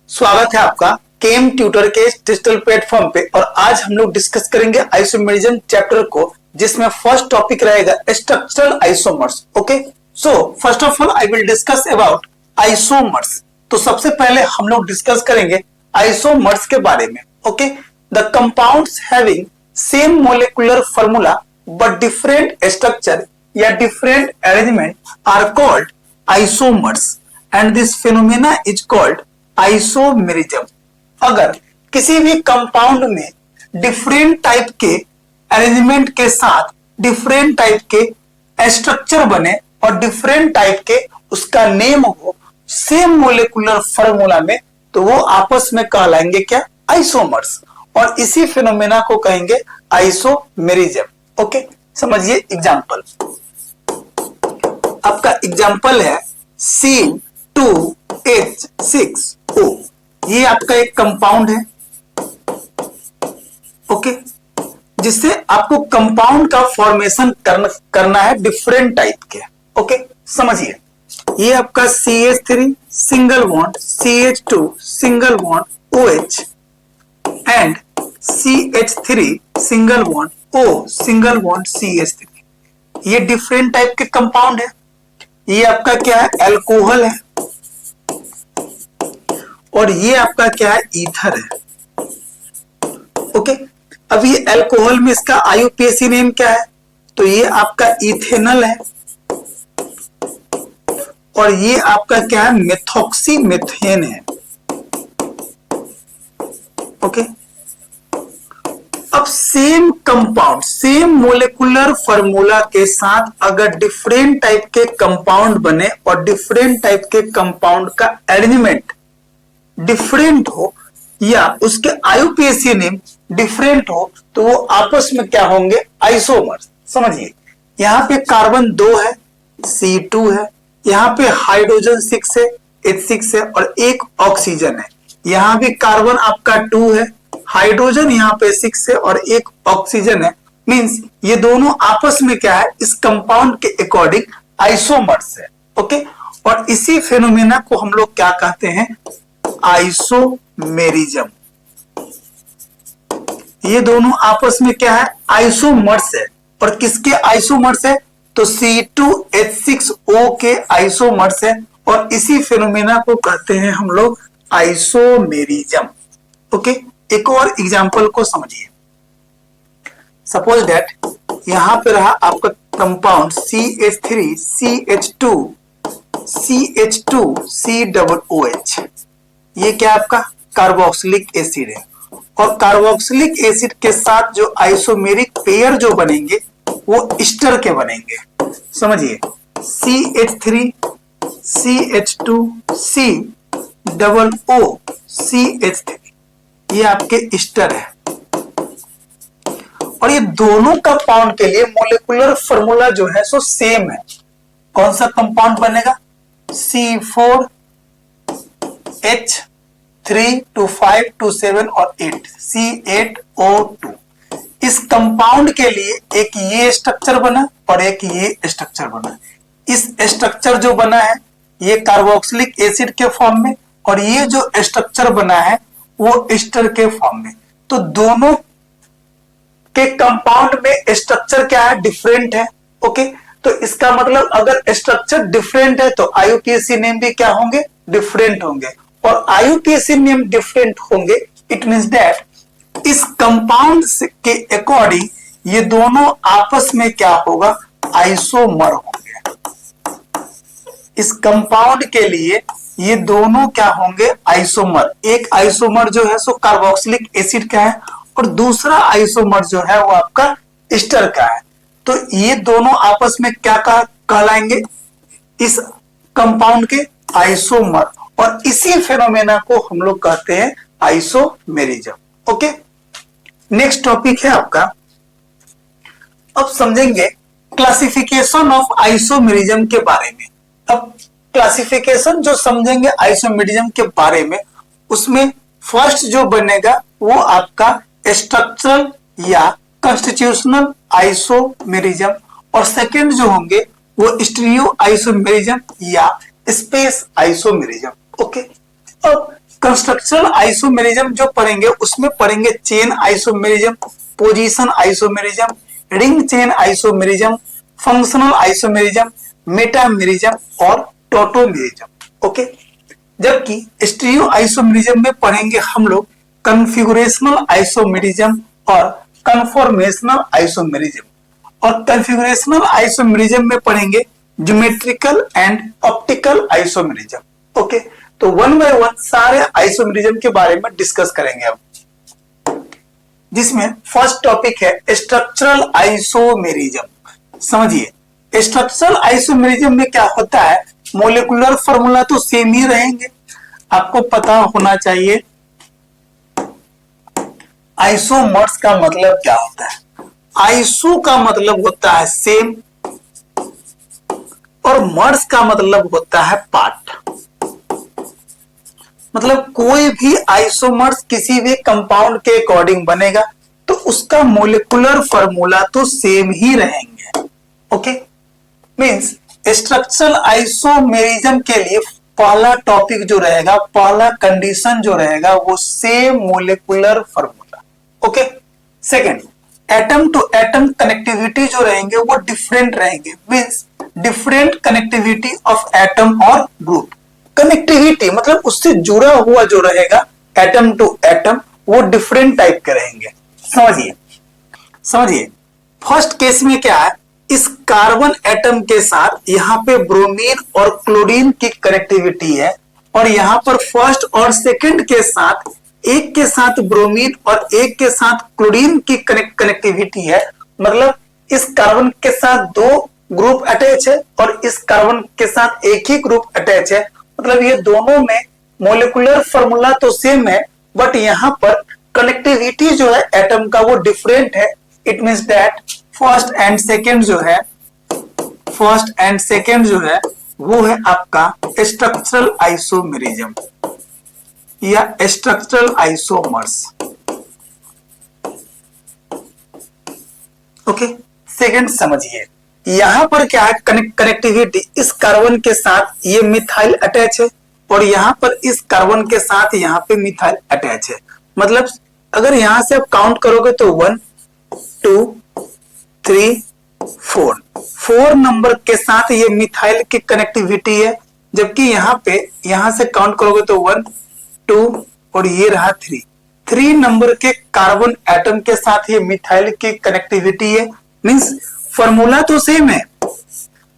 स्वागत है आपका केम ट्यूटर के डिजिटल प्लेटफॉर्म पे। और आज हम लोग डिस्कस करेंगे आइसोमेरिज्म चैप्टर को, जिसमें फर्स्ट टॉपिक रहेगा structural isomers. Okay, so first of all I will discuss about isomers. तो सबसे पहले हम लोग डिस्कस करेंगे आइसोमर्स के बारे में। Okay, the compounds having same molecular formula but different structure या different arrangement are called isomers and this phenomena is called isomerism. अगर किसी भी कंपाउंड में डिफरेंट टाइप के अरेंजमेंट के साथ डिफरेंट टाइप के स्ट्रक्चर बने और डिफरेंट टाइप के उसका नेम हो सेम मोलिकुलर फॉर्मूला में, तो वो आपस में कहलाएंगे क्या? आइसोमर्स। और इसी फिनोमेना को कहेंगे आइसोमेरिज्म। ओके, समझिए एग्जांपल। आपका एग्जांपल है C2H6O। ये आपका एक कंपाउंड है, ओके, जिससे आपको कंपाउंड का फॉर्मेशन करना है डिफरेंट टाइप के। ओके, समझिए, ये आपका CH3 single bond CH2 single bond OH and CH3 single bond O single bond CH3। ये डिफरेंट टाइप के कंपाउंड है। ये आपका क्या है? अल्कोहल है। और ये आपका क्या है? ईथर है। ओके, अब ये अल्कोहल में इसका आईयूपीएसी नेम क्या है? तो ये आपका इथेनल है। और ये आपका क्या है? मेथॉक्सी मेथेन है। ओके, अब same compound same molecular formula के साथ अगर डिफरेंट टाइप के कंपाउंड बने और डिफरेंट टाइप के कंपाउंड का अरेंजमेंट डिफरेंट हो या उसके आईयूपीएसी नेम डिफरेंट हो, तो वो आपस में क्या होंगे? आइसोमर्स। समझिए, यहां पे कार्बन 2 है, C2 है, यहां पे हाइड्रोजन 6 है, H6 है, और एक ऑक्सीजन है। यहां भी कार्बन आपका 2 है, हाइड्रोजन यहाँ पे 6 है और एक ऑक्सीजन है। मींस ये दोनों आपस में क्या है? इस कंपाउंड के अकॉर्डिंग आइसोमर्स है। ओके, और इसी फिनोमेना को हम लोग क्या कहते हैं? आइसोमेरिज्म। ये दोनों आपस में क्या है? आइसोमर्स है। और किसके आइसोमर्स है? तो C2H6O के आइसोमर्स है। और इसी फिनोमेना को कहते हैं हम लोग आइसोमेरिज्म। ओके, एक और एग्जांपल को समझिए। सपोज दैट यहां पे रहा आपका compound CH3 CH2 CH2 COOH। ये क्या आपका? कार्बोक्सिलिक एसिड है। और कार्बोक्सिलिक एसिड के साथ जो आइसोमेरिक पेयर जो बनेंगे वो ईस्टर के बनेंगे। समझिए, CH3 CH2 COO CH3, ये आपके ईस्टर है। और ये दोनों कंपाउंड के लिए मोलिकुलर फॉर्मूला जो है सो सेम है। कौन सा कंपाउंड बनेगा? C4H32527 और 8 C8O2। इस कंपाउंड के लिए एक ये स्ट्रक्चर बना और एक ये स्ट्रक्चर बना। इस स्ट्रक्चर जो बना है ये कार्बोक्सिलिक एसिड के फॉर्म में, और ये जो स्ट्रक्चर बना है वो ईस्टर के फॉर्म में। तो दोनों के कंपाउंड में स्ट्रक्चर क्या है? डिफरेंट है। ओके, तो इसका मतलब अगर स्ट्रक्चर डिफरेंट है तो आईयूपीएसी नेम भी क्या होंगे? डिफरेंट होंगे। और आईयूपीएसी नेम डिफरेंट होंगे, इट मींस दैट इस कंपाउंड के अकॉर्डिंग ये दोनों आपस में क्या होगा? आइसोमर होंगे। इस कंपाउंड के लिए ये दोनों क्या होंगे? आइसोमर। एक आइसोमर जो है सो कार्बोक्सिलिक एसिड का है और दूसरा आइसोमर जो है वो आपका ईस्टर का है। तो ये दोनों आपस में क्या कहलाएंगे? इस कंपाउंड के आइसोमर। और इसी फिनोमेना को हम लोग कहते हैं आइसोमेरिज्म। ओके, नेक्स्ट टॉपिक है आपका, अब समझेंगे क्लासिफिकेशन ऑफ आइसोमेरिज्म के बारे में। अब क्लासिफिकेशन जो समझेंगे आइसोमेरिज्म के बारे में, उसमें फर्स्ट जो बनेगा वो आपका स्ट्रक्चरल या कॉन्स्टिट्यूशनल आइसोमेरिज्म, और सेकंड जो होंगे वो स्टीरियो आइसोमेरिज्म या स्पेस आइसोमेरिज्म। ओके, अब कंस्ट्रक्शनल आइसोमेरिज्म जो पढ़ेंगे उसमें पढ़ेंगे chain isomerism, position isomerism, ring chain isomerism, functional isomerism, metamerism और टोटोमेरिज्म। ओके, जबकि स्टीरियो आइसोमेरिज्म में पढ़ेंगे हम लोग कन्फिगुरेशनल आइसोमेरिज्म और कन्फॉर्मेशनल आइसोमेरिज्म, और कन्फिगुरेशनल आइसोमेरिज्म में पढ़ेंगे geometrical and optical isomerism. Okay, तो वन बाय वन सारे आइसोमेरिज्म के बारे में डिस्कस करेंगे अब, जिसमें फर्स्ट टॉपिक है स्ट्रक्चरल आइसोमेरिज्म। समझिए, स्ट्रक्चरल आइसोमेरिज्म में क्या होता है, मोलिकुलर फॉर्मूला तो सेम ही रहेंगे, आपको पता होना चाहिए आइसोमर्स का मतलब क्या होता है। आइसो का मतलब होता है सेम और मर्स का मतलब होता है पार्ट। मतलब कोई भी आइसोमर्स किसी भी कंपाउंड के अकॉर्डिंग बनेगा तो उसका मोलिकुलर फॉर्मूला तो सेम ही रहेंगे। ओके, मींस स्ट्रक्चरल आइसोमेरिज्म के लिए पहला टॉपिक जो रहेगा, पहला कंडीशन जो रहेगा वो same molecular formula. Okay, second, atom to atom connectivity जो रहेंगे वो डिफरेंट रहेंगे, means different connectivity of atom और ग्रुप। कनेक्टिविटी मतलब उससे जुड़ा हुआ जो रहेगा एटम टू एटम वो डिफरेंट टाइप के रहेंगे। समझिए फर्स्ट केस में क्या है, इस कार्बन एटम के साथ यहाँ पे ब्रोमीन और क्लोरीन की कनेक्टिविटी है, और यहाँ पर फर्स्ट और सेकंड के साथ एक के साथ ब्रोमीन और एक के साथ क्लोरीन की कनेक्टिविटी है। मतलब इस कार्बन के साथ दो ग्रुप अटैच है और इस कार्बन के साथ एक ही ग्रुप अटैच है। मतलब ये दोनों में मोलिकुलर फॉर्मूला तो सेम है, बट यहाँ पर कनेक्टिविटी जो है एटम का वो डिफरेंट है। It means that first and second जो है वो है आपका स्ट्रक्चरल आइसोमेरिज्म या स्ट्रक्चरल आइसोमर्स। ओके, सेकंड समझिए, यहां पर क्या है, कनेक्टिविटी इस कार्बन के साथ ये मिथाइल अटैच है और यहां पर इस कार्बन के साथ यहां पे मिथाइल अटैच है। मतलब अगर यहां से आप काउंट करोगे तो 1 2 3 4 नंबर के साथ ये मिथाइल की कनेक्टिविटी है, जबकि यहां से काउंट करोगे तो 1 2 और ये रहा 3 नंबर के कार्बन एटम के साथ ये मिथाइल की कनेक्टिविटी है। मींस फॉर्मूला तो सेम है,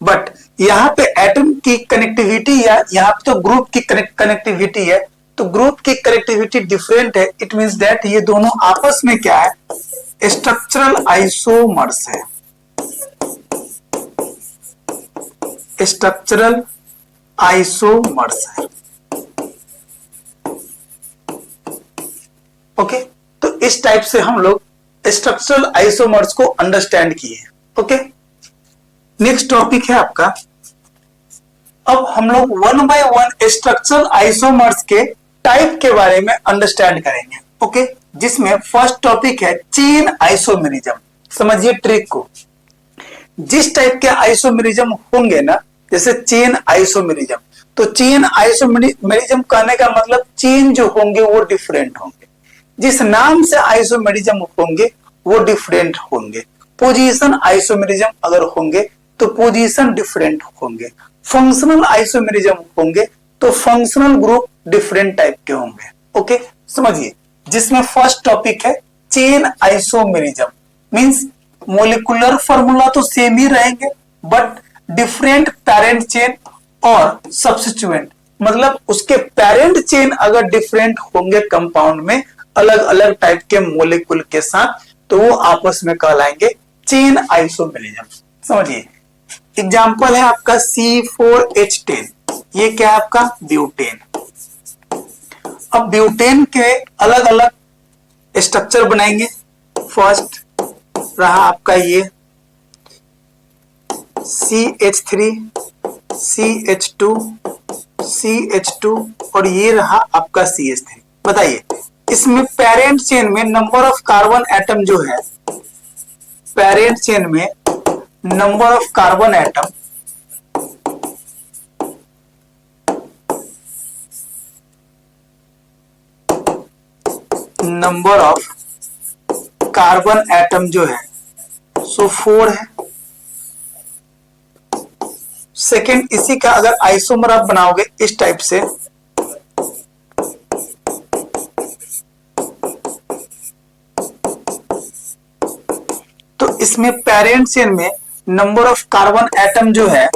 बट यहाँ पे एटम की कनेक्टिविटी या यहाँ पे तो ग्रुप की कनेक्टिविटी है, तो ग्रुप की कनेक्टिविटी डिफरेंट है। इट मींस दैट ये दोनों आपस में क्या है, स्ट्रक्चरल आइसोमर्स है। स्ट्रक्चरल आइसोमर्स है। ओके, तो इस टाइप से हम लोग स्ट्रक्चरल आइसोमर्स को अंडरस्टैंड किए। ओके, नेक्स्ट टॉपिक है आपका, अब हम लोग one by one structural isomers के टाइप के बारे में अंडरस्टैंड करेंगे। ओके, जिसमें फर्स्ट टॉपिक है चेन आइसोमेरिज्म। समझिए ट्रिक को, जिस टाइप के आइसोमेरिज्म होंगे ना, जैसे चेन आइसोमेरिज्म, तो चेन आइसोमेरिज्म कहने का मतलब चेन जो होंगे वो डिफरेंट होंगे, जिस नाम से आइसोमेरिज्म होंगे वो डिफरेंट होंगे। पोजीशन आइसोमेरिज्म अगर होंगे तो पोजीशन डिफरेंट होंगे। फंक्शनल आइसोमेरिज्म होंगे तो फंक्शनल ग्रुप डिफरेंट टाइप के होंगे। ओके, समझिए, जिसमें फर्स्ट टॉपिक है chain isomerism, means molecular formula तो सेम ही रहेंगे बट डिफरेंट पेरेंट चेन और सब्स्टिट्यूएंट, मतलब उसके पेरेंट चेन अगर डिफरेंट होंगे कंपाउंड में अलग अलग टाइप के मोलिकुल के साथ, तो वो आपस में कहलाएंगे चेन आइसोमेरिज्म। समझिए, एग्जांपल है आपका C4H10, ये क्या है आपका ब्यूटेन। अब ब्यूटेन के अलग अलग स्ट्रक्चर बनाएंगे। फर्स्ट रहा आपका ये CH3 CH2 CH2 और ये रहा आपका CH3। बताइए इसमें पेरेंट चेन में नंबर ऑफ कार्बन एटम जो है, पेरेंट चेन में number of carbon atom number of carbon atom जो है सो 4 है। सेकेंड, इसी का अगर आइसोमर आप बनाओगे इस टाइप से, तो इसमें पेरेंट चेन में नंबर ऑफ कार्बन एटम जो है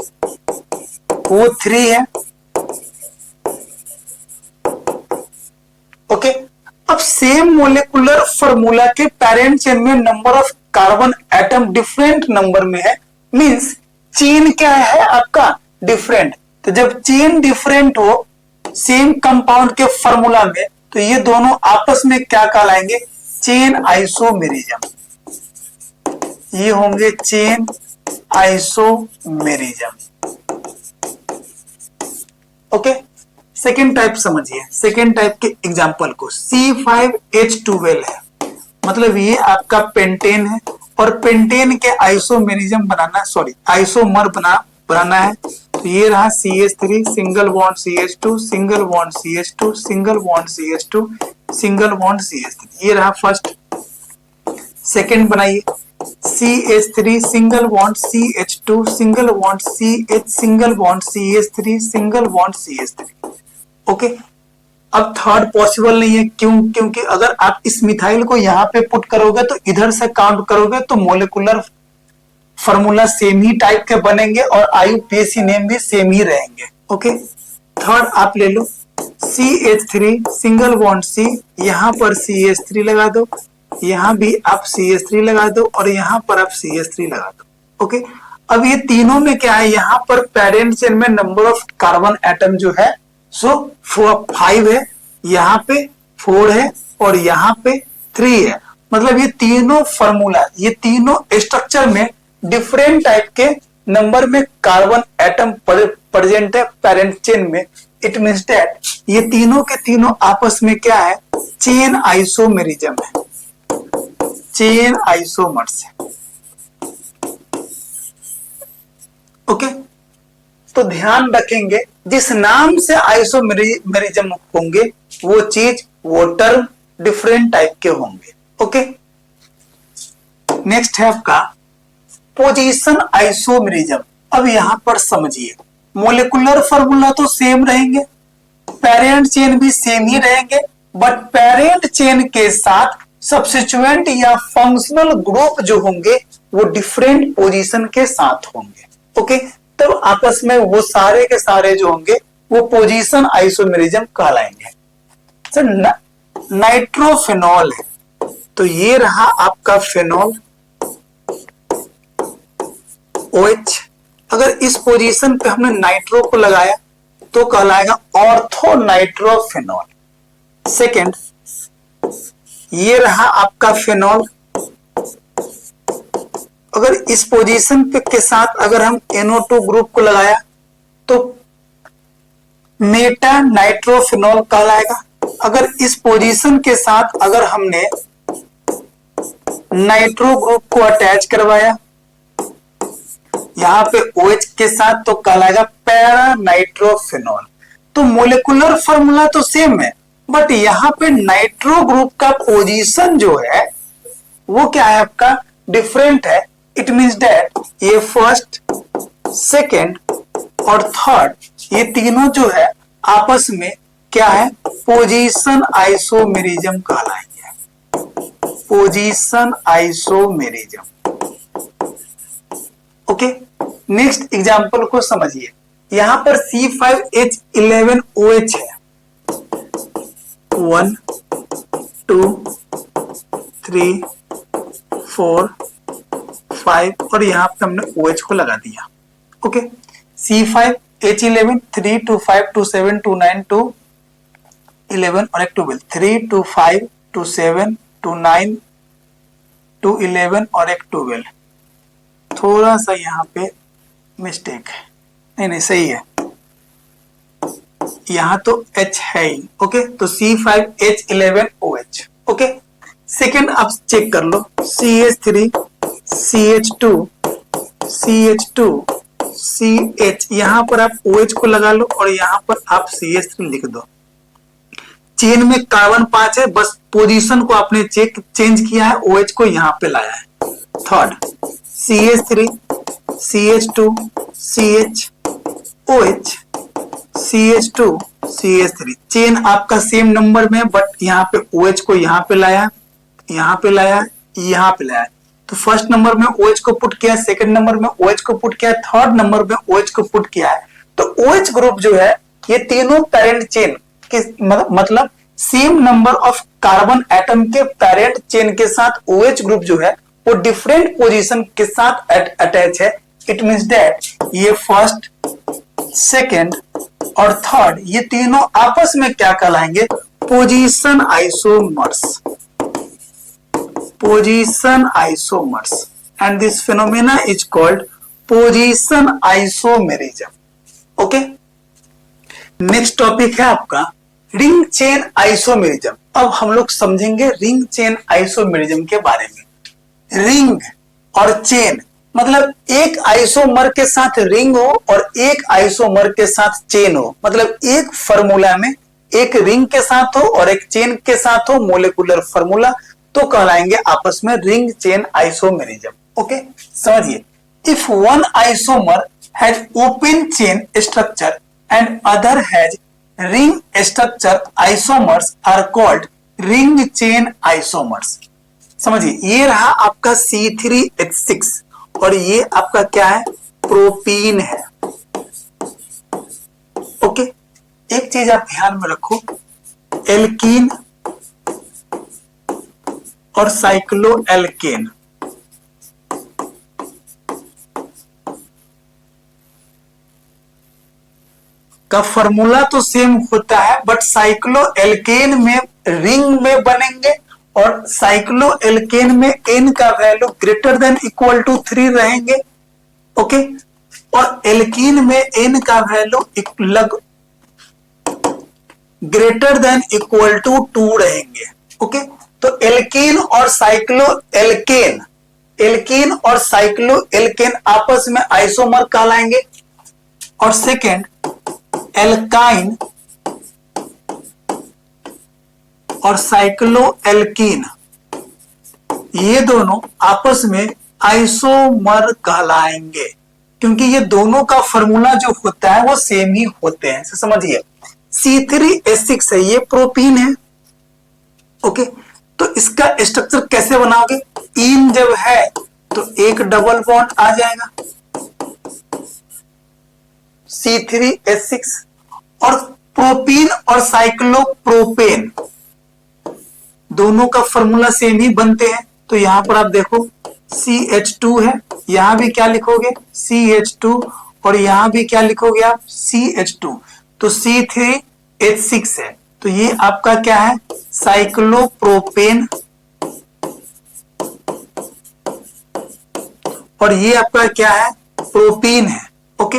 वो 3 है। ओके, अब सेम मोलेकुलर फॉर्मूला के पेरेंट चेन में number of carbon atom different number में है, मींस चेन क्या है आपका डिफरेंट। तो जब चेन डिफरेंट हो सेम कंपाउंड के फॉर्मूला में, तो ये दोनों आपस में क्या कहलाएंगे, चेन आइसोमेरिज्म। ये होंगे chain isomerism. Okay, second type समझिए। सेकेंड टाइप के एग्जांपल को, C5H12 है, मतलब ये आपका पेंटेन है और पेंटेन के आइसोमेरिज्म बनाना, सॉरी आइसोमर बनाना है। तो ये रहा CH3 single bond CH2 single bond CH2 single bond CH2 single bond CH3, ये रहा फर्स्ट। सेकेंड बनाइए, CH3 single bond CH2 single bond CH single bond CH3 single bond CH3। Okay, अब third possible नहीं है, क्योंकि अगर आप इस मिथाइल को यहाँ पे पुट करोगे तो इधर से काउंट करोगे तो मोलिकुलर फॉर्मूला सेम ही टाइप के बनेंगे और IUPAC नेम भी सेम ही रहेंगे। ओके, थर्ड आप ले लो CH3 सिंगल बॉन्ड C, यहाँ पर CH3 लगा दो, यहाँ भी आप CH3 लगा दो और यहाँ पर आप CH3 लगा दो। ओके, अब ये तीनों में क्या है, यहाँ पर पेरेंट चेन में नंबर ऑफ कार्बन एटम जो है सो 5 है, यहाँ पे 4 है और यहाँ पे 3 है। मतलब ये तीनों फॉर्मूला, ये तीनों स्ट्रक्चर में डिफरेंट टाइप के नंबर में कार्बन एटम प्रेजेंट है पेरेंट चेन में। इट मींस दैट ये तीनों के तीनों आपस में क्या है, चेन आइसोमेरिज्म है, चेन आइसोमर्स है। ओके, तो ध्यान रखेंगे जिस नाम से आइसोमेरिज्म होंगे वो चीज, वो टर्म डिफरेंट टाइप के होंगे। ओके, नेक्स्ट है आपका पोजीशन आइसोमेरिज्म। अब यहां पर समझिए, मोलिकुलर फॉर्मूला तो सेम रहेंगे, पेरेंट चेन भी सेम ही रहेंगे, बट पेरेंट चेन के साथ सब्स्टिट्यूएंट या फंक्शनल ग्रुप जो होंगे वो डिफरेंट पोजीशन के साथ होंगे। ओके, तब आपस में वो सारे के सारे जो होंगे वो पोजीशन आइसोमेरिज्म कहलाएंगे। सर नाइट्रोफेनॉल है, तो ये रहा आपका फेनॉल OH। अगर इस पोजीशन पे हमने नाइट्रो को लगाया तो कहलाएगा ऑर्थो नाइट्रोफेनॉल। सेकेंड, ये रहा आपका फेनॉल, अगर इस पोजीशन पे के साथ अगर हम NO2 ग्रुप को लगाया तो मेटा नाइट्रोफेनॉल कहलाएगा। अगर इस पोजीशन के साथ अगर हमने नाइट्रो ग्रुप को अटैच करवाया यहां पे OH के साथ तो कहलाएगा पैरा नाइट्रोफेनॉल। तो मोलिकुलर फॉर्मूला तो सेम है, बट यहां पे नाइट्रो ग्रुप का पोजीशन जो है वो क्या है आपका, डिफरेंट है। इट मींस दैट ये फर्स्ट, सेकेंड और थर्ड ये तीनों जो है आपस में क्या है, पोजीशन आइसोमेरिज्म कहलाएंगे, position isomerism. Okay, next example को समझिए। यहां पर C5H11OH है, 1 2 3 4 5 और यहां पे हमने OH को लगा दिया। ओके, C5H11 3 2 5 2 7 2 9 2 11 और एक 12, 3 2 5 2 7 2 9 2 11 और एक 12। थोड़ा सा यहाँ पे मिस्टेक है, नहीं सही है, यहाँ तो H है ही। ओके, तो C5H11OH। ओके, सेकेंड आप चेक कर लो, CH3 CH2 CH2 CH, यहां पर आप OH को लगा लो और यहां पर आप CH3 लिख दो। चेन में कार्बन 5 है, बस पोजीशन को आपने चेंज किया है, OH को यहां पे लाया है। Third CH3 CH2 CH OH CH2 CH3, chain आपका सेम नंबर में, बट यहाँ पे OH को यहाँ पे लाया, यहाँ पे लाया, यहाँ पे लाया। तो फर्स्ट नंबर में OH को पुट किया, सेकंड नंबर में OH को पुट किया, थर्ड नंबर में OH को पुट किया है। तो OH ग्रुप जो है ये तीनों पेरेंट चेन के मतलब same number of carbon atom के पेरेंट चेन के साथ OH ग्रुप जो है वो डिफरेंट पोजीशन के साथ अटैच है। इट मींस दैट ये फर्स्ट, सेकंड और थर्ड ये तीनों आपस में क्या कहलाएंगे? Position isomers. Position isomers and this phenomena is called position isomerism. Okay, next topic है आपका रिंग चेन आइसोमेरिज्म। अब हम लोग समझेंगे रिंग चेन आइसोमेरिज्म के बारे में। रिंग और चेन मतलब एक आइसोमर के साथ रिंग हो और एक आइसोमर के साथ चेन हो, मतलब एक फार्मूला में एक रिंग के साथ हो और एक चेन के साथ हो, मोलिकुलर फार्मूला, तो कहलाएंगे आपस में रिंग चेन आइसोमेरिज्म। ओके, समझिए। If one isomer has open chain structure and other has ring structure, isomers are called ring chain isomers. समझिए, ये रहा आपका C3H6 और ये आपका क्या है? प्रोपीन है। ओके, एक चीज आप ध्यान में रखो, एल्कीन और साइक्लो एल्केन का फॉर्मूला तो सेम होता है, बट साइक्लो एल्केन में रिंग में बनेंगे और साइक्लो एल्केन में n का value greater than equal to 3 रहेंगे। ओके, और एल्कीन में n का value greater than equal to 2 रहेंगे। ओके, तो एल्कीन और साइक्लो एल्केन, एल्कीन और साइक्लो एल्केन आपस में आइसोमर कहलाएंगे। और सेकेंड, एल्काइन और साइक्लो एल्कीन ये दोनों आपस में आइसोमर कहलाएंगे, क्योंकि ये दोनों का फॉर्मूला जो होता है वो सेम ही होते हैं। समझिए, C3H6 है, ये प्रोपीन है। ओके, तो इसका स्ट्रक्चर कैसे बनाओगे? इन जब है तो एक डबल बॉन्ड आ जाएगा C3H6, और प्रोपीन और साइक्लोप्रोपेन दोनों का फॉर्मूला सेम ही बनते हैं। तो यहां पर आप देखो CH2 है, यहां भी क्या लिखोगे? CH2, और यहां भी क्या लिखोगे आप? CH2। तो C3H6 है, तो ये आपका क्या है? साइक्लोप्रोपेन, और ये आपका क्या है? प्रोपीन है। ओके,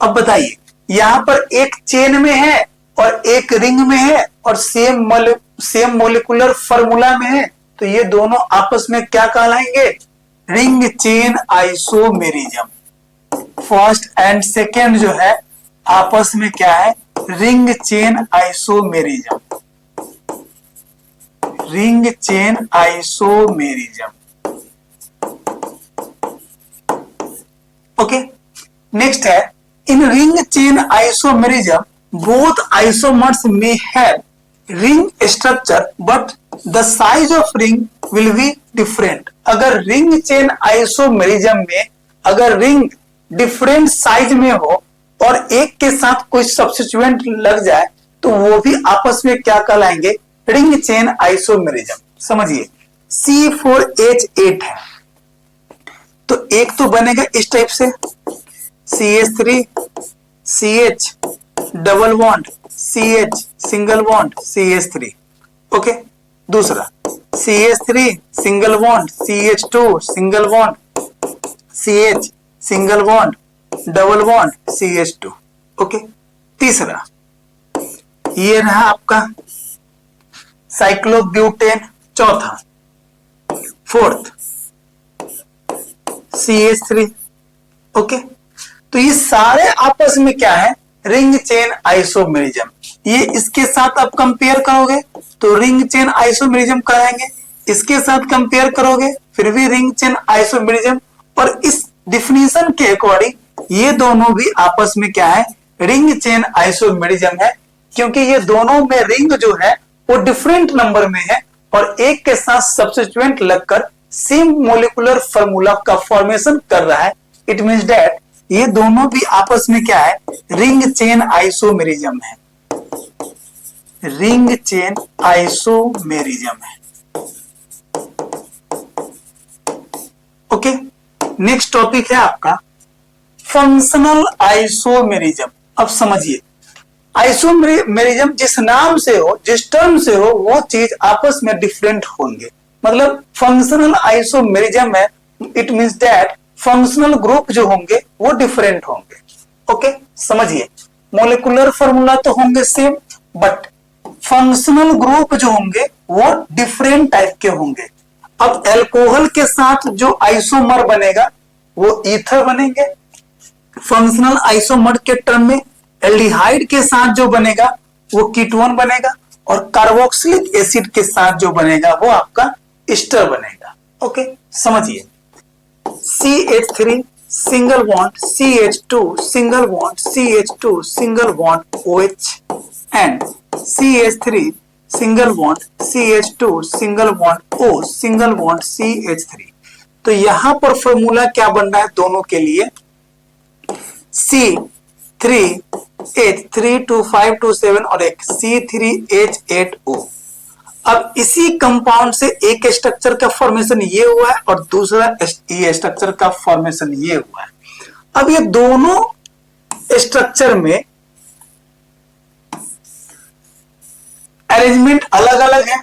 अब बताइए, यहां पर एक चेन में है और एक रिंग में है और सेम मोलिकुलर फार्मूला में है, तो ये दोनों आपस में क्या कहलाएंगे? Ring chain isomerism. First and second जो है आपस में क्या है? Ring chain isomerism. Ring chain isomerism. Okay, next है, in ring chain isomerism both isomers may have ring structure but the size of ring will be different। अगर ring chain isomerism में अगर रिंग डिफरेंट साइज में हो और एक के साथ कोई सब्स्टिट्यूएंट लग जाए तो वो भी आपस में क्या कहलाएंगे? Ring chain isomerism. समझिए, C4H8 है, तो एक तो बनेगा इस टाइप से, CH3 CH double bond CH single bond CH3। Okay, दूसरा CH3 single bond CH2 single bond CH single bond double bond CH2। Okay, तीसरा ये रहा आपका साइक्लोब्यूटेन। चौथा, फोर्थ CH3। ओके, तो ये सारे आपस में क्या है? Ring chain isomerism. ये इसके साथ आप कंपेयर करोगे तो रिंग चेन आइसोमेरिज्म कराएंगे, इसके साथ कंपेयर करोगे फिर भी रिंग चेन आइसोमेरिज्म, और इस डिफिनीशन के अकॉर्डिंग ये दोनों भी आपस में क्या है, रिंग चेन आइसोमेरिज्म है, क्योंकि ये दोनों में रिंग जो है वो डिफरेंट नंबर में है और एक के साथ सब्स्टिट्यूएंट लगकर सेम मोलिकुलर फार्मूला का फॉर्मेशन कर रहा है। इट मींस दैट ये दोनों भी आपस में क्या है, रिंग चेन आइसोमेरिज्म है, रिंग चेन आइसोमेरिज्म है। ओके, नेक्स्ट टॉपिक है आपका फंक्शनल आइसोमेरिज्म। अब समझिए, आइसोमेरिज्म जिस नाम से हो, जिस टर्म से हो, वो चीज आपस में डिफरेंट होंगे। मतलब फंक्शनल आइसोमेरिज्म है, it means that functional group जो होंगे वो डिफरेंट होंगे। ओके, समझिए, मोलिकुलर फार्मूला तो होंगे सेम, बट फंक्शनल ग्रुप जो होंगे वो डिफरेंट टाइप के होंगे। अब अल्कोहल के साथ जो आइसोमर बनेगा वो ईथर बनेंगे, फंक्शनल आइसोमर के टर्म में एल्डिहाइड के साथ जो बनेगा वो कीटोन बनेगा, और कार्बोक्सिलिक एसिड के साथ जो बनेगा वो आपका एस्टर बनेगा। ओके, समझिए, CH3 single bond CH2 single bond CH2 single bond OH and CH3 single bond CH2 single bond O single bond CH3। तो यहां पर फॉर्मूला क्या बन रहा है दोनों के लिए, C3H32527 और एक C3H8O। अब इसी कंपाउंड से एक स्ट्रक्चर का फॉर्मेशन ये हुआ है और दूसरा ये स्ट्रक्चर का फॉर्मेशन ये हुआ है। अब ये दोनों स्ट्रक्चर में अरेंजमेंट अलग अलग है,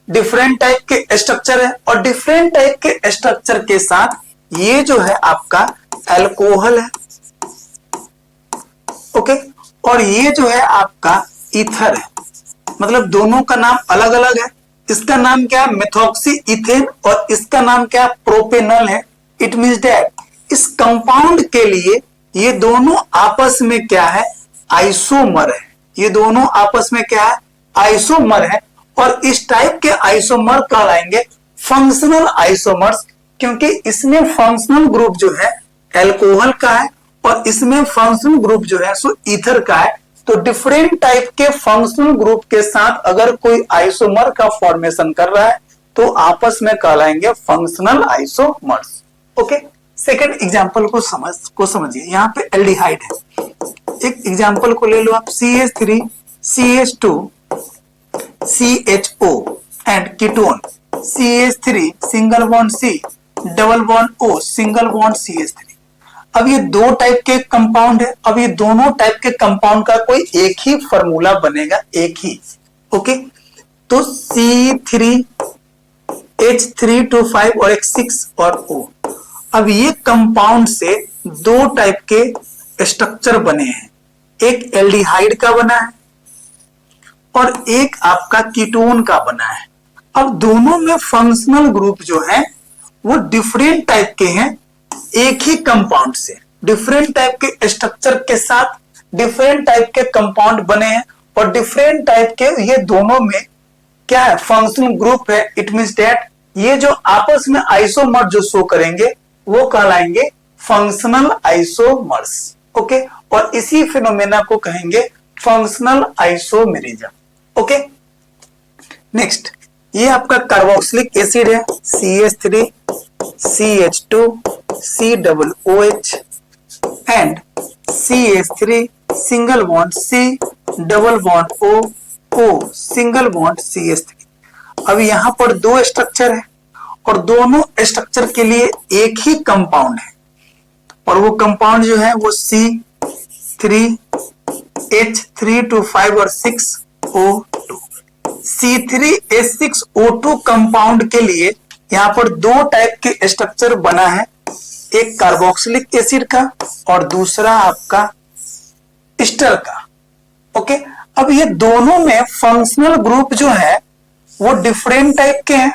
डिफरेंट टाइप के स्ट्रक्चर है, और डिफरेंट टाइप के स्ट्रक्चर के साथ ये जो है आपका अल्कोहल है। ओके, और ये जो है आपका ईथर है, मतलब दोनों का नाम अलग अलग है। इसका नाम क्या है, मेथॉक्सी इथेन, और इसका नाम क्या है, प्रोपेनॉल है। इट मींस दैट इस कंपाउंड के लिए ये दोनों आपस में क्या है, आइसोमर है। ये दोनों आपस में क्या है, आइसोमर है, और इस टाइप के आइसोमर कहलाएंगे फंक्शनल आइसोमर्स, क्योंकि इसमें फंक्शनल ग्रुप जो है अल्कोहल का है और इसमें फंक्शनल ग्रुप जो है सो ईथर का है। तो डिफरेंट टाइप के फंक्शनल ग्रुप के साथ अगर कोई आइसोमर का फॉर्मेशन कर रहा है तो आपस में कहलाएंगे functional isomers. Okay, second example को समझिए। यहाँ पे एल्डिहाइड है, एक एग्जांपल को ले लो आप, CH3 CH2 CHO and ketone CH3 single bond C double bond O single bond CH3। अब ये दो टाइप के कंपाउंड है, अब ये दोनों टाइप के कंपाउंड का कोई एक ही फॉर्मूला बनेगा, एक ही। ओके, तो C3H325 और एक 6 और O। अब ये कंपाउंड से दो टाइप के स्ट्रक्चर बने हैं, एक एल्डिहाइड का बना है और एक आपका कीटोन का बना है। अब दोनों में फंक्शनल ग्रुप जो है वो डिफरेंट टाइप के हैं, एक ही कंपाउंड से डिफरेंट टाइप के स्ट्रक्चर के साथ डिफरेंट टाइप के कंपाउंड बने हैं, और डिफरेंट टाइप के ये दोनों में क्या है, फंक्शनल ग्रुप है। इट मींस दैट ये जो आपस में आइसोमर जो शो करेंगे वो कहलाएंगे फंक्शनल आइसोमर्स। ओके, और इसी फिनोमेना को कहेंगे फंक्शनल आइसोमेरिज्म। ओके, नेक्स्ट, ये आपका कार्बोक्सिलिक एसिड है, CH3 CH2 COOH and CH3 single bond C double bond O single bond CH3। अब यहां पर दो स्ट्रक्चर है और दोनों स्ट्रक्चर के लिए एक ही कंपाउंड है, और वो कंपाउंड जो है वो C3H325 और 6O2। C3H6O2 कंपाउंड के लिए यहां पर दो टाइप के स्ट्रक्चर बना है, एक कार्बोक्सिलिक एसिड का और दूसरा आपका एस्टर का। ओके, अब ये दोनों में फंक्शनल ग्रुप जो है वो डिफरेंट टाइप के हैं,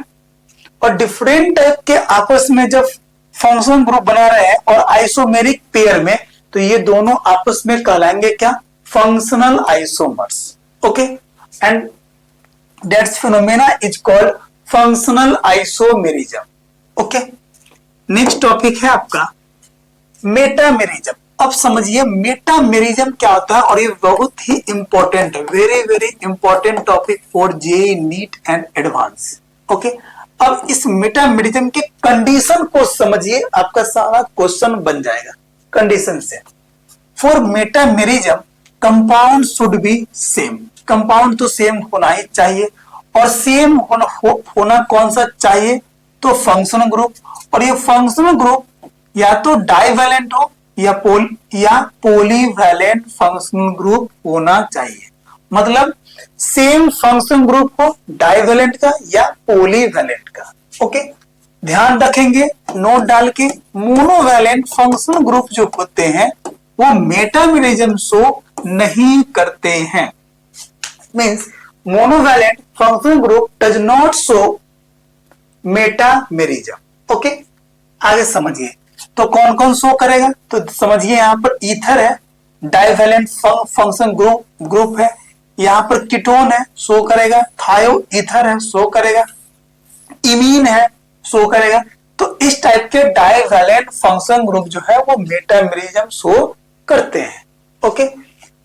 और डिफरेंट टाइप के आपस में जब फंक्शनल ग्रुप बना रहे हैं और आइसोमेरिक पेयर में, तो ये दोनों आपस में कहलाएंगे क्या, functional isomers. Okay, and that's phenomena is called functional isomerism. Okay, next topic है आपका मेटामेरिज्म। अब समझिए मेटामेरिज्म क्या होता है, और ये बहुत ही इंपॉर्टेंट है, very very important topic for JEE neat and advance. Okay, अब इस मेटामेरिज्म के कंडीशन को समझिए, आपका सारा क्वेश्चन बन जाएगा कंडीशन से। For metamerism compound should be same, compound तो सेम होना ही चाहिए, और सेम होना कौन सा चाहिए, तो फंक्शनल ग्रुप, और ये फंक्शनल ग्रुप या तो डाइवैलेंट हो या पॉलीवैलेंट फंक्शनल ग्रुप होना चाहिए। मतलब सेम फंक्शनल ग्रुप हो, डाइवैलेंट का या पॉलीवैलेंट का। ओके, ध्यान रखेंगे नोट डाल के, मोनोवैलेंट फंक्शनल ग्रुप जो होते हैं वो मेटामेरिज्म शो नहीं करते हैं। Means monovalent functional group does not show metamerism. Okay, आगे समझिए तो कौन कौन शो करेगा, तो समझिए यहां पर ईथर है, डाइवैलेंट फंक्शन ग्रुप है, यहां पर कीटोन है, शो करेगा, थायो ईथर है, शो करेगा, इमीन है, शो करेगा। तो इस टाइप के डाइवैलेंट फंक्शन ग्रुप जो है वो मेटामेरिज्म शो करते हैं। ओके,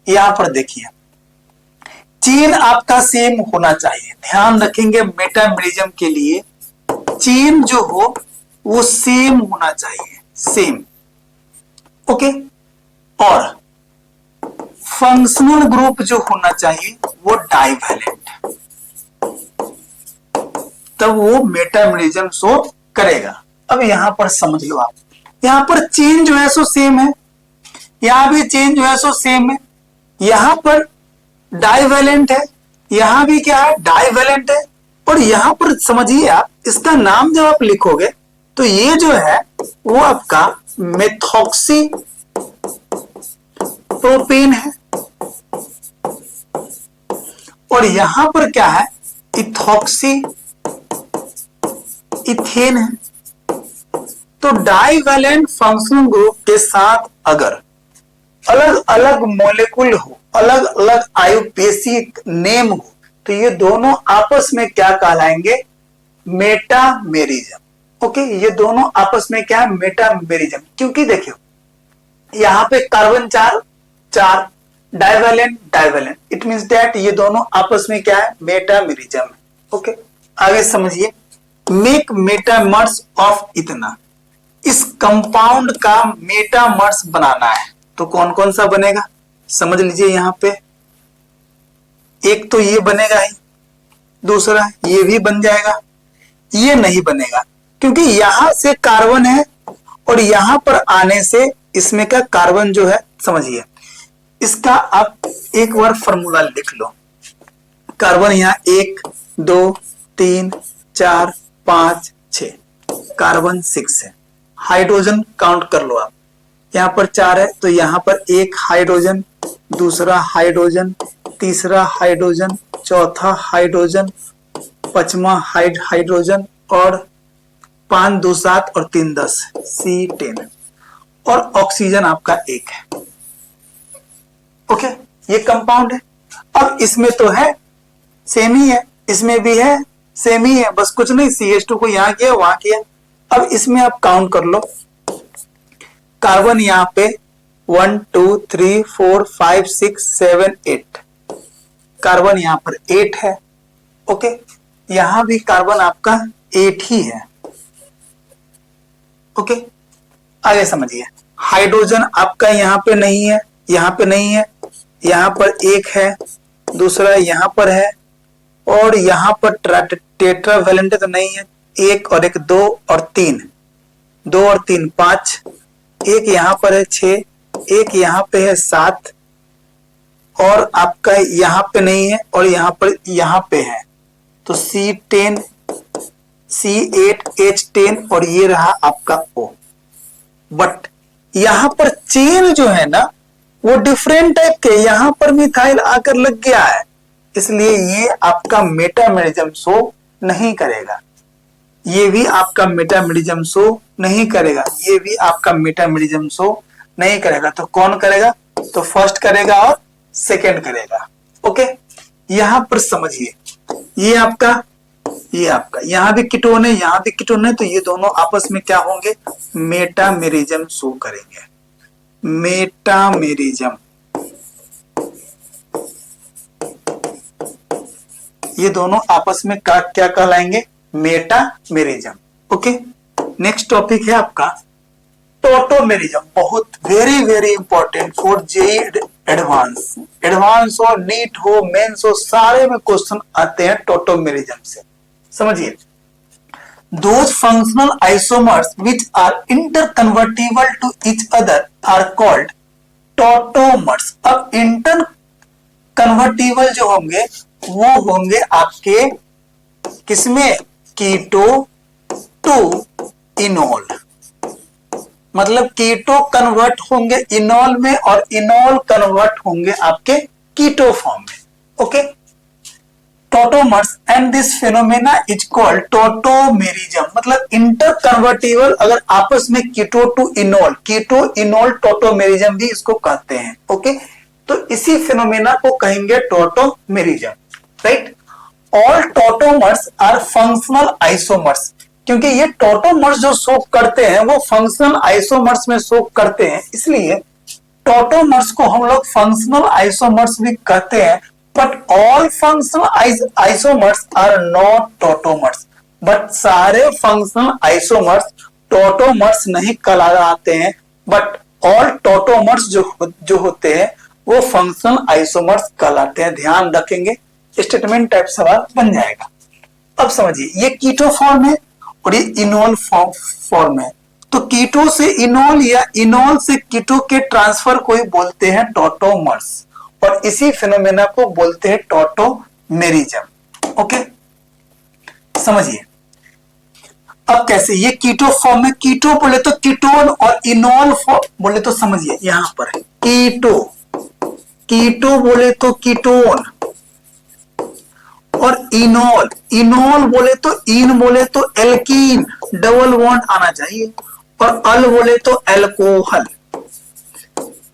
यहां पर देखिए चेन आपका सेम होना चाहिए, ध्यान रखेंगे मेटामेरिज्म के लिए चेन जो हो वो सेम होना चाहिए, सेम। ओके, और फंक्शनल ग्रुप जो होना चाहिए वो डाइवैलेंट, तब वो मेटामेरिज्म शो करेगा। अब यहां पर समझ लो आप, यहां पर चेन जो है सो सेम है, यहां भी चेन जो है सो सेम है, यहां पर डाइवैलेंट है, यहां भी क्या है, डाइवैलेंट है, और यहां पर समझिए आप इसका नाम जब आप लिखोगे तो ये जो है वो आपका मेथॉक्सी प्रोपेन है, और यहां पर क्या है, इथॉक्सी इथेन है। तो डाइवैलेंट फंक्शनल ग्रुप के साथ अगर अलग अलग मॉलिक्यूल हो, अलग अलग आयुपेसी नेम हो, तो ये दोनों आपस में क्या कहलाएंगे, मेटामेरिज्म। ओके, ये दोनों आपस में क्या है, मेटामेरिज्म। क्योंकि देखियो यहां पे कार्बन चार चार, divalent divalent, it means that ये दोनों आपस में क्या है, मेटामेरिज्म है। ओके, आगे समझिए मेक मेटामर्स ऑफ इतना, इस कंपाउंड का मेटामर्स बनाना है, तो कौन कौन सा बनेगा समझ लीजिए। यहां पे एक तो ये बनेगा ही, दूसरा ये भी बन जाएगा, ये नहीं बनेगा क्योंकि यहां से कार्बन है और यहां पर आने से इसमें का कार्बन जो है, समझिए इसका आप एक बार फॉर्मूला लिख लो। कार्बन यहां 1 2 3 4 5 6, कार्बन 6 है। हाइड्रोजन काउंट कर लो आप, यहां पर 4 है तो यहां पर एक हाइड्रोजन, दूसरा हाइड्रोजन, तीसरा हाइड्रोजन, चौथा हाइड्रोजन, पांचवा हाइड्रोजन, और 5 2 7 और 3 10, C10, और ऑक्सीजन आपका 1 है। ओके, ये कंपाउंड है। अब इसमें तो है सेम ही है, इसमें भी है सेम ही है, बस कुछ नहीं, CH2 को यहां किया वहां किया। अब इसमें आप काउंट कर लो, कार्बन यहां पे 1 2 3 4 5 6 7 8, कार्बन यहां पर 8 है। ओके, यहां भी कार्बन आपका 8 ही है। ओके, आगे समझिए हाइड्रोजन आपका यहां पे नहीं है, यहां पे नहीं है, यहां पर 1 है, दूसरा यहां पर है, और यहां पर टेट्रावैलेंट तो नहीं है, 1 और 1 2 और 3, 2 और 3 5, एक यहां पर है 6, एक यहां पे है 7, और आपका यहां पे नहीं है और यहां पे है, तो C10 C8 H10, और ये रहा आपका O। बट यहां पर चेन जो है ना वो डिफरेंट टाइप के, यहां पर मिथाइल आकर लग गया है, इसलिए ये आपका मेटामेरिज्म शो नहीं करेगा, ये भी आपका मेटामेरिज्म शो नहीं करेगा, ये भी आपका मेटामेरिज्म शो नहीं करेगा। तो कौन करेगा, तो फर्स्ट करेगा और सेकंड करेगा। ओके, यहां पर समझिए, ये आपका यहां भी कीटोन है, यहां भी कीटोन है, तो ये दोनों आपस में क्या होंगे, मेटामेरिज्म शो करेंगे। मेटामेरिज्म, ये दोनों आपस में क्या कहलाएंगे, मेटामेरिज्म। ओके, नेक्स्ट टॉपिक है आपका टोटोमेरिज्म, बहुत very very important for JEE advance हो, नीट हो, मेंस हो, सारे में क्वेश्चन आते हैं टोटोमेरिज्म से। समझिए, those functional isomers which are interconvertible to each other are called tautomers। अब इंटर कन्वर्टिबल जो होंगे वो होंगे आपके किसमें, कीटो टू इनोल, मतलब कीटो कन्वर्ट होंगे इनोल में और इनोल कन्वर्ट होंगे आपके कीटो फॉर्म में। Okay, tautomers and this phenomena is called tautomerism, मतलब इंटर कन्वर्टिबल अगर आपस में कीटो टू इनोल टोटोमेरिज्म भी इसको कहते हैं। ओके, तो इसी फिनोमेना को कहेंगे tautomerism, right. All tautomers are functional isomers, क्योंकि ये टोटोमर्स जो शो करते हैं वो फंक्शनल आइसोमर्स में शो करते हैं, इसलिए टोटोमर्स को हम लोग फंक्शनल आइसोमर्स भी कहते हैं। But all functional isomers are not tautomers, but सारे फंक्शनल आइसोमर्स टोटोमर्स नहीं कहलाते हैं, बट ऑल टोटोमर्स जो होते हैं वो फंक्शनल आइसोमर्स कहलाते हैं। ध्यान रखेंगे, स्टेटमेंट टाइप सवाल बन जाएगा। अब समझिए, ये कीटो फॉर्म है और ये इनोल फॉर्म है, तो कीटो से इनोल या इनोल से कीटो के ट्रांसफर को ही बोलते हैं टोटोमर्स, और इसी फिनोमेना को बोलते हैं टोटोमेरिज्म। ओके, समझिए अब कैसे, ये कीटो फॉर्म में, कीटो बोले तो कीटोन और इनोल बोले तो समझिए यहां पर है कीटो बोले तो कीटोन और इनोल बोले तो एल्कीन, डबल बॉन्ड आना चाहिए, और अल बोले तो एल्कोहल,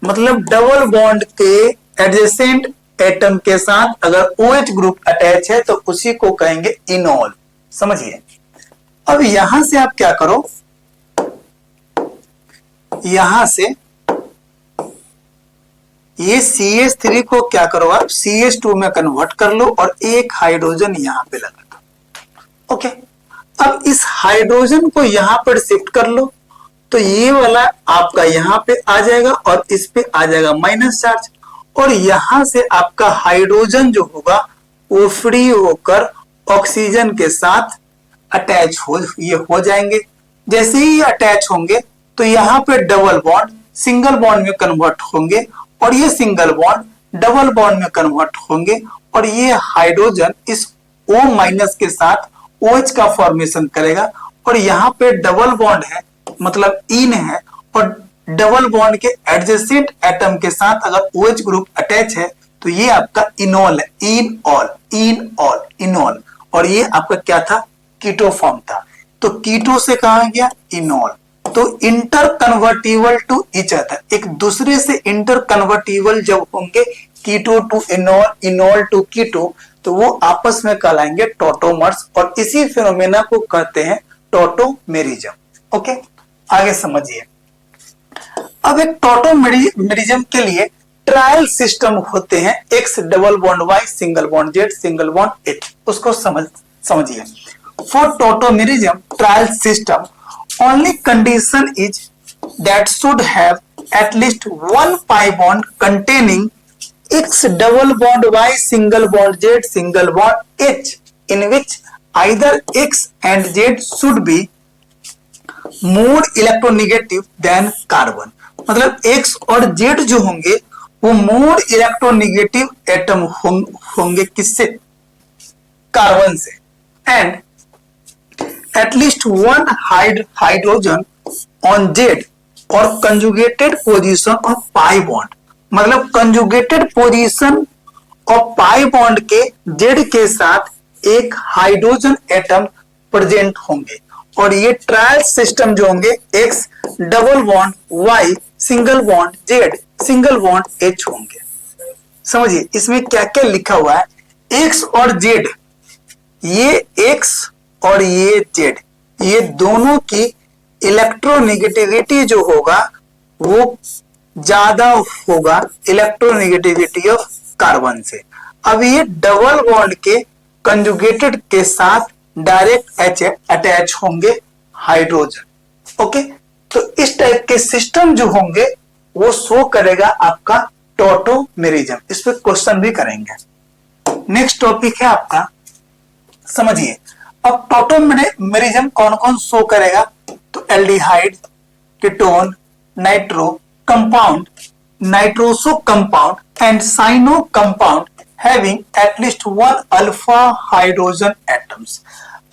मतलब डबल बॉन्ड के एडजेसेंट एटम के साथ अगर OH ग्रुप अटैच है तो उसी को कहेंगे इनोल। समझिए, अब यहां से आप क्या करो, यहां से ये CH3 को क्या करो आप CH2 में कन्वर्ट कर लो और एक हाइड्रोजन यहां पे लगा दो। ओके, अब इस हाइड्रोजन को यहां पर शिफ्ट कर लो, तो ये वाला आपका यहां पे आ जाएगा और इस पे आ जाएगा माइनस चार्ज, और यहां से आपका हाइड्रोजन जो होगा वो फ्री होकर ऑक्सीजन के साथ अटैच हो जाएंगे। जैसे ही ये अटैच होंगे तो यहाँ पे डबल बॉन्ड सिंगल बॉन्ड में कन्वर्ट होंगे, और ये सिंगल बॉन्ड डबल बॉन्ड में कन्वर्ट होंगे, और ये हाइड्रोजन इस O माइनस के साथ OH का फॉर्मेशन करेगा, और यहाँ पे डबल बॉन्ड है मतलब इन है, और डबल बॉन्ड के एडजेसेंट एटम के साथ अगर OH ग्रुप अटैच है तो ये आपका इनोल है, इनोल, और ये आपका क्या था, कीटो फॉर्म था। तो कीटो से कहा गया इनोल, तो interconvertible to each other, एक दूसरे से इंटर कन्वर्टिबल जब होंगे keto to enol, enol to keto, तो वो आपस में कहलाएंगे टोटोमर्स, और इसी फिनोमेना को कहते हैं टोटोमेरिज्म। ओके, आगे समझिए। अब एक टोटोमेरिज्म के लिए ट्रायल सिस्टम होते हैं, X double bond Y, single bond Z, single bond H, उसको समझिए। For tautomerism trial system only condition is that should have at least one pi bond containing X double bond Y, single bond Z, single bond H, in which either X and Z should be more electronegative than carbon, मतलब X और Z जो होंगे वो more electronegative atom होंगे किससे, carbon से, and at least one hydrogen on Z और conjugated position of pi bond, मतलब conjugated position of pi bond के Z के साथ एक हाइड्रोजन एटम प्रेजेंट होंगे, और ये ट्रायल सिस्टम जो होंगे X double bond Y, single bond Z, single bond H होंगे। समझिए इसमें क्या क्या लिखा हुआ है, एक्स और जेड, ये एक्स और ये जेड, ये दोनों की इलेक्ट्रोनेगेटिविटी जो होगा वो ज्यादा होगा इलेक्ट्रोनेगेटिविटी ऑफ कार्बन से। अब ये डबल बॉन्ड के कंजुगेटेड के साथ डायरेक्ट अटैच होंगे हाइड्रोजन। ओके, तो इस टाइप के सिस्टम जो होंगे वो शो करेगा आपका टॉटोमेरिज्म। इस पे क्वेश्चन भी करेंगे। नेक्स्ट टॉपिक है आपका, समझिए अब टॉटोमेरिज्म कौन कौन शो करेगा। तो aldehyde, ketone, nitro compound, nitroso compound and cyano compound having at least one alpha hydrogen atoms.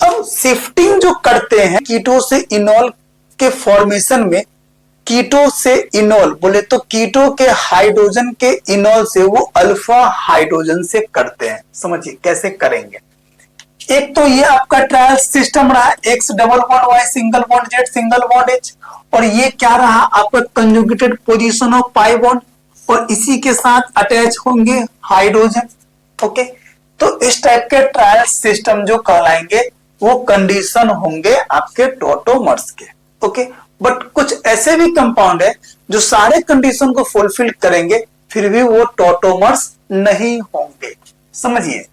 अब शिफ्टिंग जो करते हैं कीटो से इनोल के फॉर्मेशन में, कीटो से इनोल बोले तो कीटो के हाइड्रोजन के इनोल से वो अल्फा हाइड्रोजन से करते हैं। समझिए कैसे करेंगे। एक तो ये आपका ट्रायल सिस्टम रहा, X double bond Y single bond Z single bond H, और ये क्या रहा आपका conjugated position of pi bond, और इसी के साथ अटैच होंगे हाइड्रोजन। ओके, तो इस टाइप के ट्रायल सिस्टम जो कहलाएंगे वो कंडीशन होंगे आपके टॉटोमर्स के। ओके, बट कुछ ऐसे भी कंपाउंड है जो सारे कंडीशन को फुलफिल करेंगे फिर भी वो टॉटोमर्स नहीं होंगे। समझिए,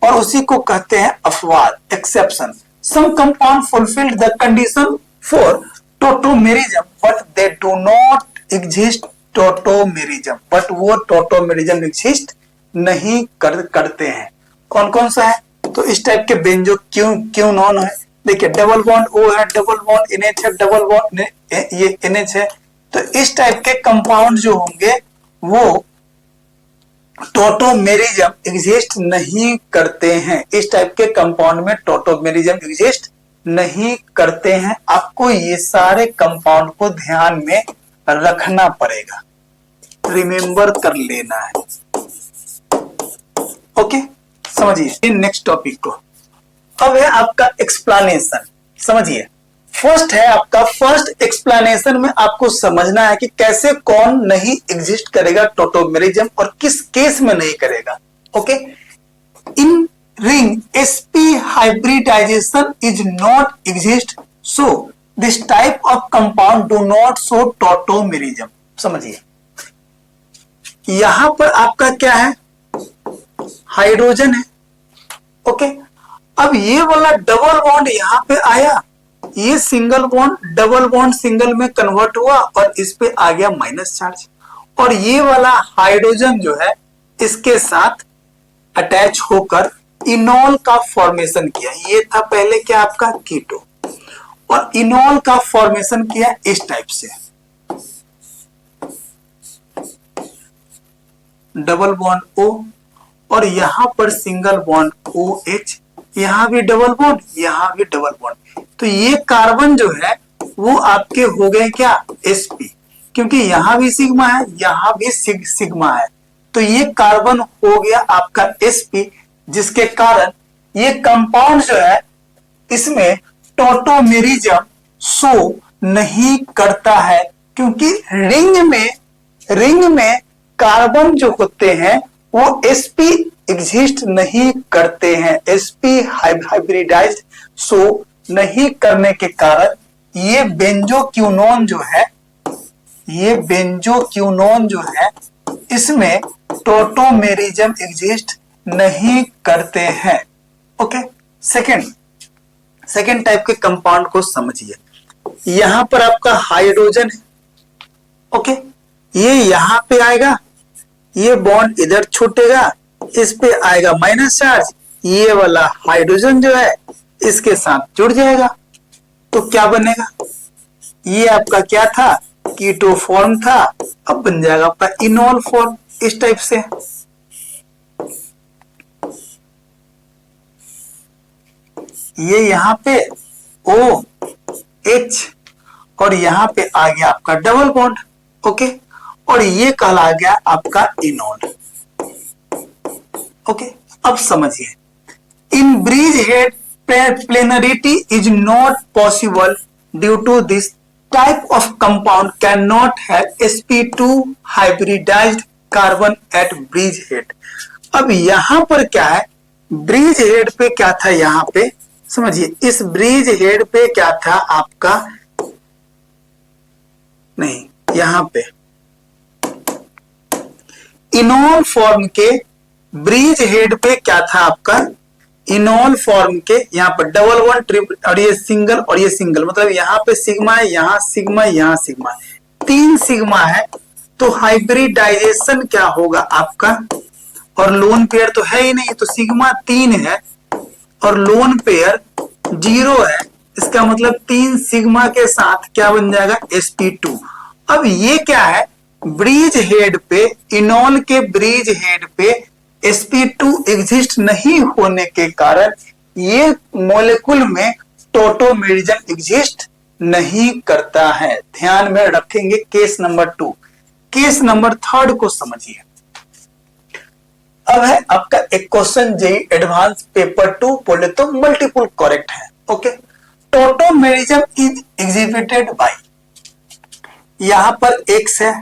और उसी को कहते हैं अपवाद, exception. Some compound fulfil the condition for tautomerism but they do not exist tautomerism, but वो टॉटोमेरिज्म एग्जिस्ट नहीं करते हैं। कौन कौन सा है? तो इस टाइप के बेंजो क्यूनोन है, देखिए डबल बॉन्ड ओ है, डबल बॉन्ड NH है, डबल बॉन्ड ये NH है। तो इस टाइप के कंपाउंड जो होंगे वो टॉटोमेरिज्म एग्जिस्ट नहीं करते हैं। इस टाइप के कंपाउंड में टॉटोमेरिज्म एग्जिस्ट नहीं करते हैं। आपको ये सारे कंपाउंड को ध्यान में रखना पड़ेगा, रिमेंबर कर लेना है। ओके, समझिए नेक्स्ट टॉपिक को। अब है आपका एक्सप्लेनेशन। समझिए, फर्स्ट है आपका, फर्स्ट एक्सप्लेनेशन में आपको समझना है कि कैसे कौन नहीं एग्जिस्ट करेगा टॉटोमेरिज्म और किस केस में नहीं करेगा। Okay, in ring sp hybridization is not exist, so this type of compound do not show tautomerism। समझिए, यहां पर आपका क्या है, हाइड्रोजन है। ओके, अब ये वाला डबल बॉन्ड यहां पे आया, ये single bond double bond single में कन्वर्ट हुआ और इस पे आ गया माइनस चार्ज, और ये वाला हाइड्रोजन जो है इसके साथ अटैच होकर इनोल का फॉर्मेशन किया। ये था पहले क्या आपका कीटो, और इनोल का फॉर्मेशन किया इस टाइप से, डबल बॉन्ड O और यहां पर सिंगल बॉन्ड OH, यहां भी डबल बॉन्ड, यहां भी डबल बॉन्ड। तो ये कार्बन जो है वो आपके हो गए क्या, sp, क्योंकि यहां भी सिग्मा है, यहां भी सिग्मा है। तो ये कार्बन हो गया आपका sp, जिसके कारण ये कंपाउंड जो है इसमें टॉटोमेरिज्म शो नहीं करता है, क्योंकि रिंग में कार्बन जो होते हैं वो sp एग्जिस्ट नहीं करते हैं। sp हाइब्रिडाइज्ड शो नहीं करने के कारण ये बेंजोक्यूनोन जो है इसमें टॉटोमेरिज्म एग्जिस्ट नहीं करते हैं। ओके, सेकेंड टाइप के कंपाउंड को समझिए। यहां पर आपका हाइड्रोजन है। ओके, ये यहां पे आएगा, ये बॉन्ड इधर छूटेगा, इस पे आएगा माइनस चार्ज, ये वाला हाइड्रोजन जो है इसके साथ जुड़ जाएगा। तो क्या बनेगा, ये आपका क्या था, कीटो फॉर्म था, अब बन जाएगा आपका इनोल फॉर्म इस टाइप से। ये यहां पे OH और यहां पे आ गया आपका डबल बॉन्ड। ओके, और ये कहला गया आपका इनोल। ओके, अब समझिए, in bridge head planarity is not possible due to this type of compound can not have sp2 hybridised carbon at bridge head. अब यहां पर क्या है, ब्रिज हेड पे क्या था, यहां पे समझिए, इस ब्रिज हेड पे क्या था आपका, नहीं यहां पे इनोल फॉर्म के ब्रिज हेड पे क्या था आपका, इनोल फॉर्म के यहाँ पर डबल वन ट्रिपल और ये सिंगल, मतलब यहाँ पे सिग्मा है, यहाँ सिग्मा, यहाँ सिग्मा, 3 सिग्मा है। तो हाइब्रिडाइजेशन क्या होगा आपका, और लोन पेयर तो है ही नहीं, तो सिग्मा 3 है और लोन पेयर 0 है, इसका मतलब 3 सिग्मा के साथ क्या बन जाएगा, sp2। अब ये क्या है, ब्रिज हेड पे, इनोल के ब्रिज हेड पे sp2 एग्जिस्ट नहीं होने के कारण ये मॉलिक्यूल में टोटोमेरिज्म एग्जिस्ट नहीं करता है। ध्यान में रखेंगे केस नंबर 2। केस नंबर 3 को समझिए। अब है आपका एक क्वेश्चन जेईई एडवांस पेपर 2, बोले तो मल्टीपल करेक्ट है। Okay, tautomerism is exhibited by, यहां पर x है,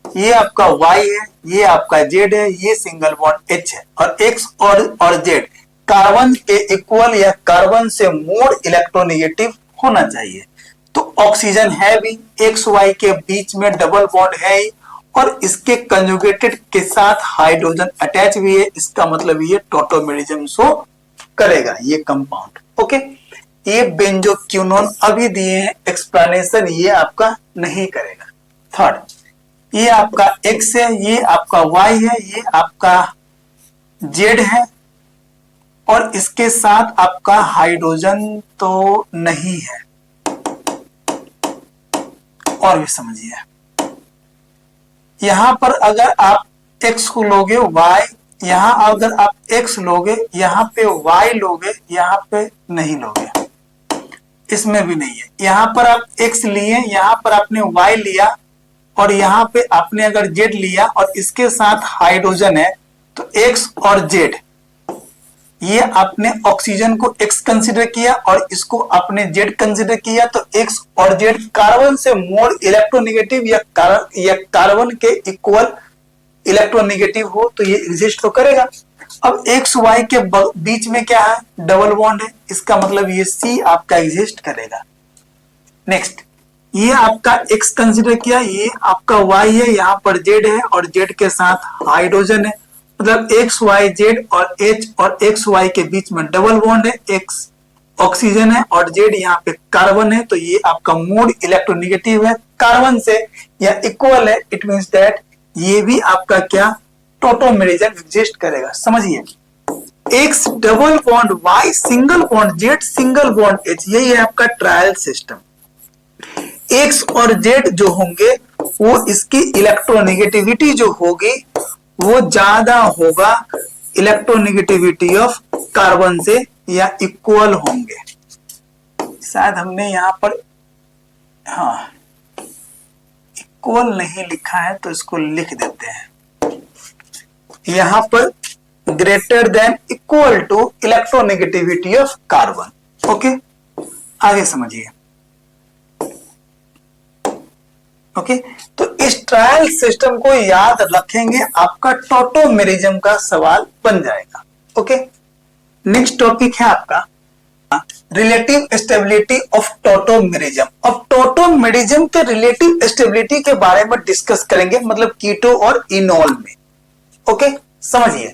ये आपका y है, ये आपका z है, ये सिंगल बॉन्ड h है, और x और z कार्बन के इक्वल या कार्बन से मोर इलेक्ट्रोनेगेटिव होना चाहिए। तो ऑक्सीजन है भी, x y के बीच में डबल बॉन्ड है ही, और इसके कंजुगेटेड के साथ हाइड्रोजन अटैच भी है, इसका मतलब ये टोटोमेरिज्म शो करेगा ये कंपाउंड। ओके, ये बेंजोक्विनोन अभी दिए हैं, एक्सप्लेनेशन ये आपका नहीं करेगा। 3rd, ये आपका x है, ये आपका y है, ये आपका z है, और इसके साथ आपका हाइड्रोजन तो नहीं है। और भी समझिए, यहां पर अगर आप x को लोगे, y, यहां अगर आप x लोगे, यहां पे y लोगे, यहां पे नहीं लोगे, इसमें भी नहीं है। यहां पर आप x लिए, यहां पर आपने y लिया, और यहां पे आपने अगर z लिया और इसके साथ हाइड्रोजन है, तो x और z, ये आपने ऑक्सीजन को x कंसीडर किया और इसको आपने z कंसीडर किया, तो x और z कार्बन से मोर इलेक्ट्रोनेगेटिव या कार्बन के इक्वल इलेक्ट्रोनेगेटिव हो, तो ये एग्जिस्ट तो करेगा। अब x y के बीच में क्या है, डबल बॉन्ड है, इसका मतलब ये C आपका एग्जिस्ट करेगा। नेक्स्ट, ये आपका x कंसीडर किया, ये आपका y है, यहाँ पर z है और z के साथ हाइड्रोजन है, मतलब x y z और h और x y के बीच में डबल बॉन्ड है, x ऑक्सीजन है और z यहाँ पे कार्बन है, तो ये आपका मोड इलेक्ट्रोनेगेटिव है, कार्बन से या इक्वल है, इट मींस दैट ये भी आपका क्या, टोटोमेरिज्म एग्जिस्ट करेगा। समझिए, x double bond y single bond z single bond h, यही है आपका ट्रायल सिस्टम। x और z जो होंगे वो इसकी इलेक्ट्रोनेगेटिविटी जो होगी वो ज्यादा होगा इलेक्ट्रोनेगेटिविटी ऑफ कार्बन से या इक्वल होंगे। शायद हमने यहां पर हाँ इक्वल नहीं लिखा है, तो इसको लिख देते हैं, यहां पर greater than equal to electronegativity of carbon. Okay, आगे समझिए। ओके, तो इस ट्रायल सिस्टम को याद रखेंगे, आपका टोटोमेरिज्म का सवाल बन जाएगा। ओके, नेक्स्ट टॉपिक है आपका रिलेटिव स्टेबिलिटी ऑफ टोटोमेरिज्म। अब टोटोमेरिज्म के रिलेटिव स्टेबिलिटी के बारे में डिस्कस करेंगे, मतलब कीटो और इनोल में। ओके, समझिए,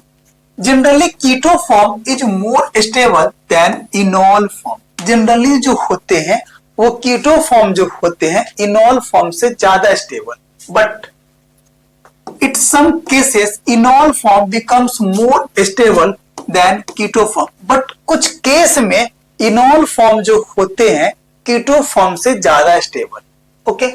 generally keto form is more stable than enol form. Generally जो होते हैं वो कीटो फॉर्म जो होते हैं इनोल फॉर्म से ज्यादा stable, but in some cases enol form becomes more stable than keto form. But कुछ केस में इनोल फॉर्म जो होते हैं कीटो फॉर्म से ज्यादा stable. Okay,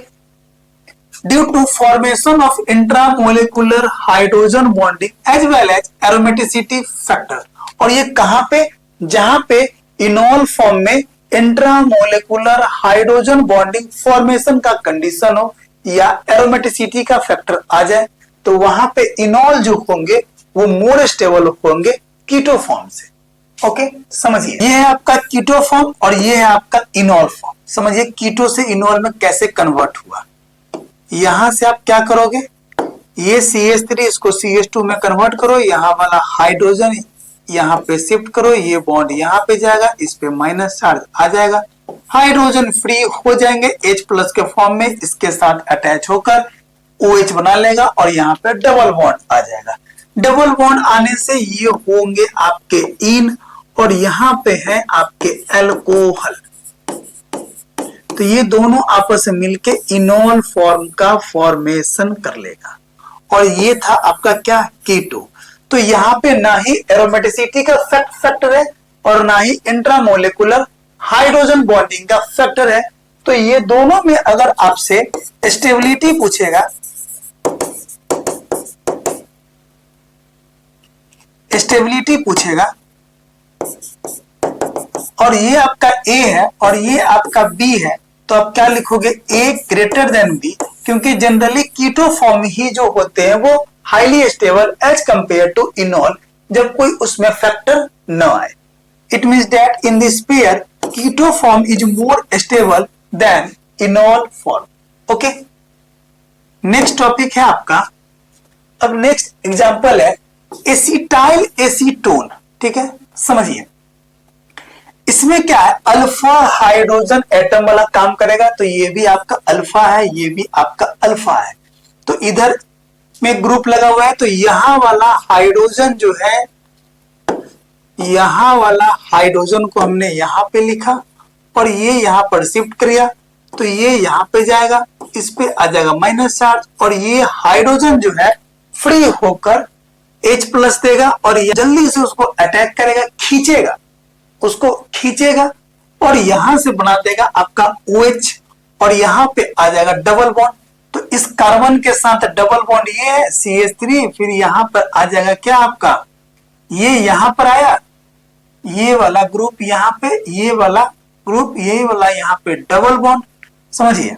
due to formation of intramolecular hydrogen bonding as well as aromaticity factor. और ये कहां पे, जहां पे इनोल फॉर्म में इंट्रामोलिकुलर हाइड्रोजन बॉन्डिंग फॉर्मेशन का कंडीशन हो या एरोमेटिसिटी का फैक्टर आ जाए, तो वहां पे इनोल जो होंगे वो मोर स्टेबल होंगे कीटो फॉर्म से। ओके, समझिए, ये है आपका कीटो फॉर्म और ये है आपका इनोल फॉर्म। समझिए कीटो से इनोल में कैसे कन्वर्ट हुआ। यहां से आप क्या करोगे, ये CH3 इसको CH2 में कन्वर्ट करो, यहाँ वाला हाइड्रोजन यहाँ पे शिफ्ट करो, ये बॉन्ड यहाँ पे जाएगा, इस पे माइनस चार्ज आ जाएगा, हाइड्रोजन फ्री हो जाएंगे H प्लस के फॉर्म में, इसके साथ अटैच होकर OH बना लेगा और यहाँ पे डबल बॉन्ड आ जाएगा। डबल बॉन्ड आने से ये होंगे आपके इन और यहाँ पे है आपके एल्कोहल, तो ये दोनों आपस में मिलके इनोल फॉर्म का फॉर्मेशन कर लेगा। और ये था आपका क्या, कीटो। तो यहाँ पे ना ही एरोमेटिसिटी का फैक्टर है और ना ही इंट्रामोलेकुलर हाइड्रोजन बॉन्डिंग का फैक्टर है। तो ये दोनों में अगर आपसे स्टेबिलिटी पूछेगा, और ये आपका A है और ये आपका B है, तो आप क्या लिखोगे, A ग्रेटर देन B, क्योंकि जनरली कीटो फॉर्म ही जो होते हैं वो highly stable as compare to enol, जब कोई उसमें फैक्टर न आए। It means that in this pair keto form is more stable than enol form. Okay, next topic है आपका, अब नेक्स्ट एग्जांपल है एसिटाइल एसीटोन। ठीक है, समझिए इसमें क्या है, अल्फा हाइड्रोजन एटम वाला काम करेगा, तो ये भी आपका अल्फा है, ये भी आपका अल्फा है, तो इधर में ग्रुप लगा हुआ है, तो यहां वाला हाइड्रोजन जो है, यहां वाला हाइड्रोजन को हमने यहां पे लिखा और ये यहां पर शिफ्ट किया, तो ये यहां पे जाएगा, इस पे आ जाएगा माइनस चार्ज, और ये हाइड्रोजन जो है फ्री होकर H प्लस देगा और ये जल्दी से उसको अटैक करेगा, उसको खींचेगा और यहां से बना देगा आपका OH और यहां पे आ जाएगा डबल बॉन्ड। तो इस कार्बन के साथ डबल बॉन्ड ये है CH3, फिर यहां पर आ जाएगा क्या आपका, ये यहां पर आया, ये वाला ग्रुप यहां पे, ये वाला ग्रुप, ये वाला यहां पे डबल बॉन्ड। समझिए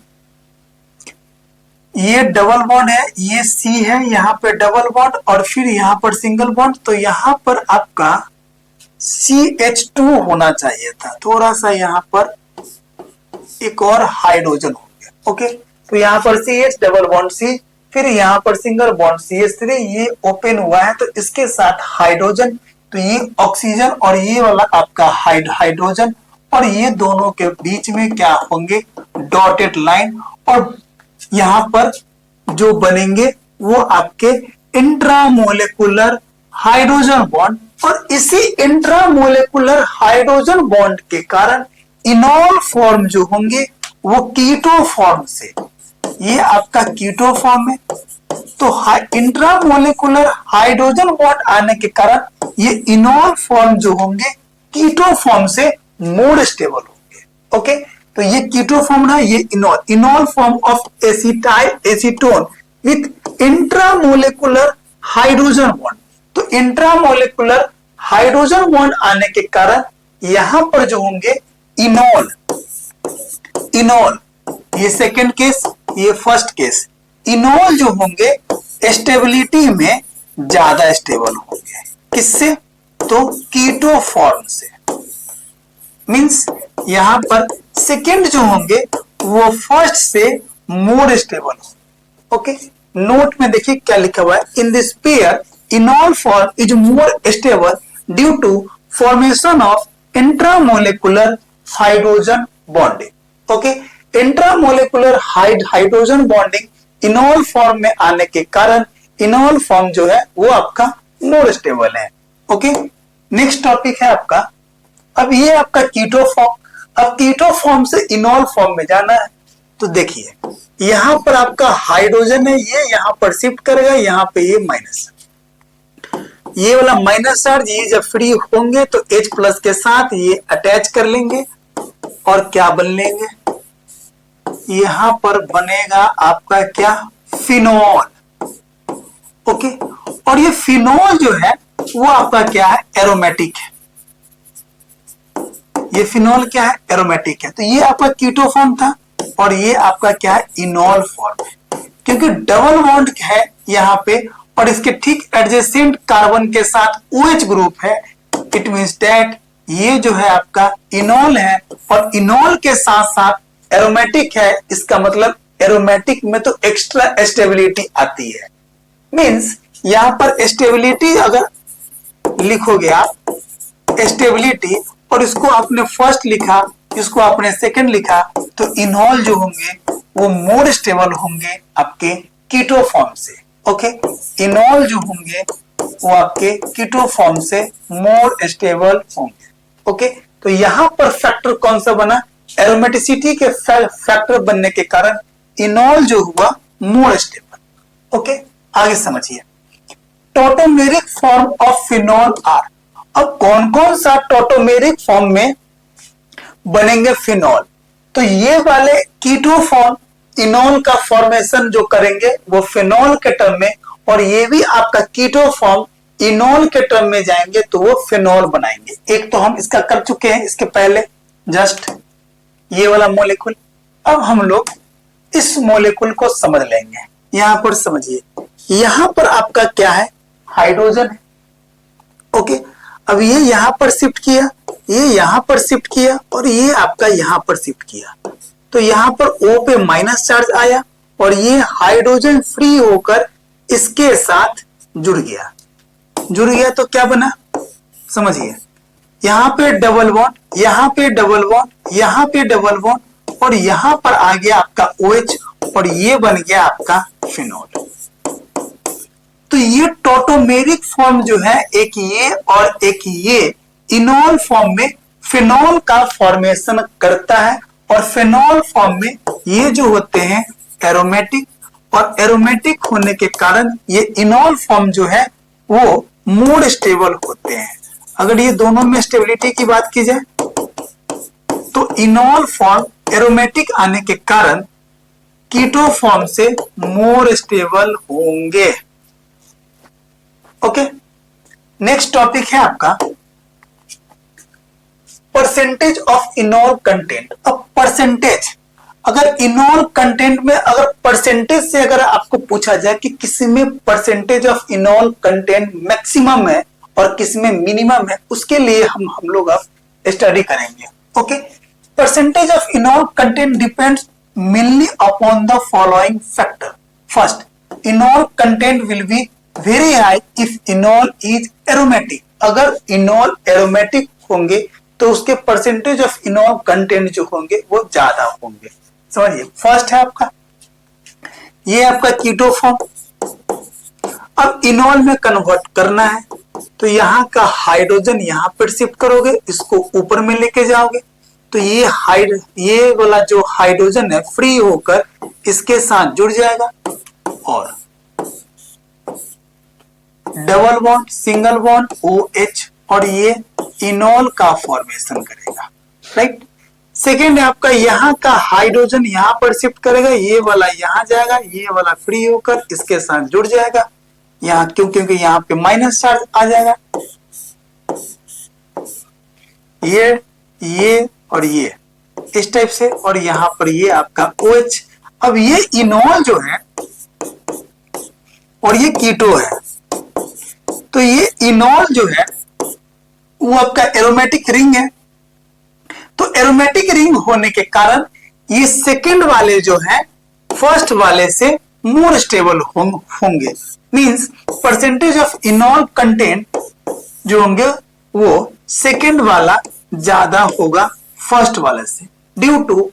ये डबल बॉन्ड है, ये C है, यहां पे डबल बॉन्ड और फिर यहां पर सिंगल बॉन्ड, तो यहां पर आपका CH2 होना चाहिए था, थोड़ा सा यहां पर एक और हाइड्रोजन हो गया। ओके, तो यहां पर CH डबल बॉन्ड C, फिर यहां पर सिंगल बॉन्ड CH3, ये ओपन हुआ है तो इसके साथ हाइड्रोजन, तो ये ऑक्सीजन और ये वाला आपका हाइड्रोजन, और ये दोनों के बीच में क्या होंगे, डॉटेड लाइन, और यहां पर जो बनेंगे वो आपके इंट्रामोलेकुलर हाइड्रोजन बॉन्ड, और इसी इंट्रामोलेकुलर हाइड्रोजन बॉन्ड के कारण इनॉल फॉर्म जो होंगे वो कीटो फॉर्म से, ये आपका कीटो फॉर्म है, तो इंट्रामोलेकुलर हाइड्रोजन बॉन्ड आने के कारण ये इनॉल फॉर्म जो होंगे कीटो फॉर्म से मोर स्टेबल होंगे। ओके, तो ये कीटो फॉर्म है, ये enol form of acetyl acetone with intramolecular hydrogen bond. तो इंट्रामोलेकुलर हाइड्रोजन बॉन्ड आने के कारण यहां पर जो होंगे इनॉल, ये सेकंड केस, ये फर्स्ट केस, इनॉल जो होंगे स्टेबिलिटी में ज्यादा स्टेबल होंगे, किससे, तो कीटो फॉर्म से। मींस यहां पर सेकंड जो होंगे वो फर्स्ट से मोर स्टेबल हो। ओके, नोट में देखिए क्या लिखा हुआ है, in this pair enol form is more stable due to formation of intramolecular hydrogen bonding. Okay, intramolecular hydrogen bonding enol form में आने के कारण इनॉल फॉर्म जो है वो आपका मोर स्टेबल है। ओके, नेक्स्ट टॉपिक है आपका, अब ये आपका कीटो फॉर्म, अब कीटो फॉर्म से इनॉल फॉर्म में जाना है, तो देखिए यहां पर आपका हाइड्रोजन है, ये यहां पर शिफ्ट करेगा, यहां पे ये माइनस, ये वाला माइनस चार्ज, ये जब फ्री होंगे तो H प्लस के साथ ये अटैच कर लेंगे और क्या बन लेंगे, यहां पर बनेगा आपका क्या, फिनोल। ओके, और ये फिनोल जो है वो आपका क्या है, एरोमेटिक है, ये फिनोल क्या है, एरोमेटिक है, तो ये आपका कीटो फॉर्म था और ये आपका क्या है, इनॉल फॉर्म है, क्योंकि डबल बॉन्ड है यहां पे और इसके ठीक एडजेसेंट कार्बन के साथ OH ग्रुप है, इट मींस दैट ये जो है आपका इनॉल है और इनॉल के साथ साथ एरोमेटिक है, इसका मतलब एरोमेटिक में तो एक्स्ट्रा स्टेबिलिटी आती है। मीन्स यहाँ पर स्टेबिलिटी अगर लिखोगे आप स्टेबिलिटी और इसको आपने फर्स्ट लिखा, इसको आपने सेकंड लिखा, तो इनॉल जो होंगे वो मोर स्टेबल होंगे आपके कीटो फॉर्म से। ओके, इनॉल जो होंगे वो आपके कीटो फॉर्म से मोर स्टेबल होंगे। ओके, तो यहां पर फैक्टर कौन सा बना? एरोमेटिसिटी के फैक्टर बनने के कारण इनॉल जो हुआ मोर स्टेबल। ओके, आगे समझिए। टोटोमेरिक फॉर्म ऑफ फिनॉल आर। अब कौन कौन सा टोटोमेरिक फॉर्म में बनेंगे फिनॉल? तो ये वाले कीटो फॉर्म इनॉल का फॉर्मेशन जो करेंगे वो फिनॉल के टर्म में, और ये भी आपका कीटो फॉर्म इनॉल के टर्म में जाएंगे तो वो फिनॉल बनाएंगे। एक तो हम इसका कर चुके हैं इसके पहले, जस्ट ये वाला मॉलिक्यूल। अब हम लोग इस मॉलिक्यूल को समझ लेंगे। यहां पर समझिए, यहां पर आपका क्या है? हाइड्रोजन है। ओके, अब ये यहां पर शिफ्ट किया, ये यहां पर शिफ्ट किया, और ये आपका यहां पर शिफ्ट किया, तो यहां पर O पे माइनस चार्ज आया और ये हाइड्रोजन फ्री होकर इसके साथ जुड़ गया। जुड़ गया तो क्या बना? समझिए, यहां पे डबल बॉन्ड, यहां पे डबल बॉन्ड, यहां पे डबल बॉन्ड, और यहां पर आ गया आपका OH, और ये बन गया आपका फिनॉल। तो ये टोटोमेरिक फॉर्म जो है, एक ये और एक ये, इनॉल फॉर्म में फिनॉल का फॉर्मेशन करता है, और फिनॉल फॉर्म में ये जो होते हैं एरोमेटिक, और एरोमेटिक होने के कारण ये इनॉल फॉर्म जो है वो मोर स्टेबल होते हैं। अगर ये दोनों में स्टेबिलिटी की बात की जाए तो इनॉल फॉर्म एरोमेटिक आने के कारण कीटो फॉर्म से मोर स्टेबल होंगे। ओके, नेक्स्ट टॉपिक है आपका परसेंटेज ऑफ इनॉल कंटेंट। अब परसेंटेज, अगर इनॉल कंटेंट में अगर परसेंटेज से अगर आपको पूछा जाए कि किसी में percentage of enol content maximum है और किसी में मिनिमम है, उसके लिए हम लोग अब स्टडी करेंगे। Okay, percentage of enol content depends mainly upon the following factor. First, इनॉल content will be very high if enol is aromatic. अगर इनॉल एरोमेटिक होंगे तो उसके परसेंटेज ऑफ इनॉल कंटेंट जो होंगे वो ज्यादा होंगे। समझिए, फर्स्ट है आपका ये आपका कीटो फॉर्म। अब इनॉल में कन्वर्ट करना है तो यहाँ का हाइड्रोजन यहाँ पर शिफ्ट करोगे, इसको ऊपर में लेके जाओगे, तो ये वाला जो हाइड्रोजन है फ्री होकर इसके साथ जुड़ जाएगा और double bond, single bond, OH, और ये इनॉल का फॉर्मेशन करेगा। राइट, सेकेंड है आपका यहाँ का हाइड्रोजन यहाँ पर शिफ्ट करेगा, ये वाला यहाँ जाएगा, ये वाला फ्री होकर इसके साथ जुड़ जाएगा यहाँ, क्योंकि यहाँ पे माइनस चार्ज आ जाएगा। ये और ये इस टाइप से, और यहाँ पर ये आपका OH। अब ये इनॉल जो है और ये कीटो है, तो ये इनॉल जो है वो आपका एरोमेटिक रिंग है। तो एरोमेटिक रिंग होने के कारण ये सेकंड वाले जो है फर्स्ट वाले से मोर स्टेबल होंगे। Means percentage of enol content जो होंगे वो सेकंड वाला ज्यादा होगा फर्स्ट वाले से, ड्यू टू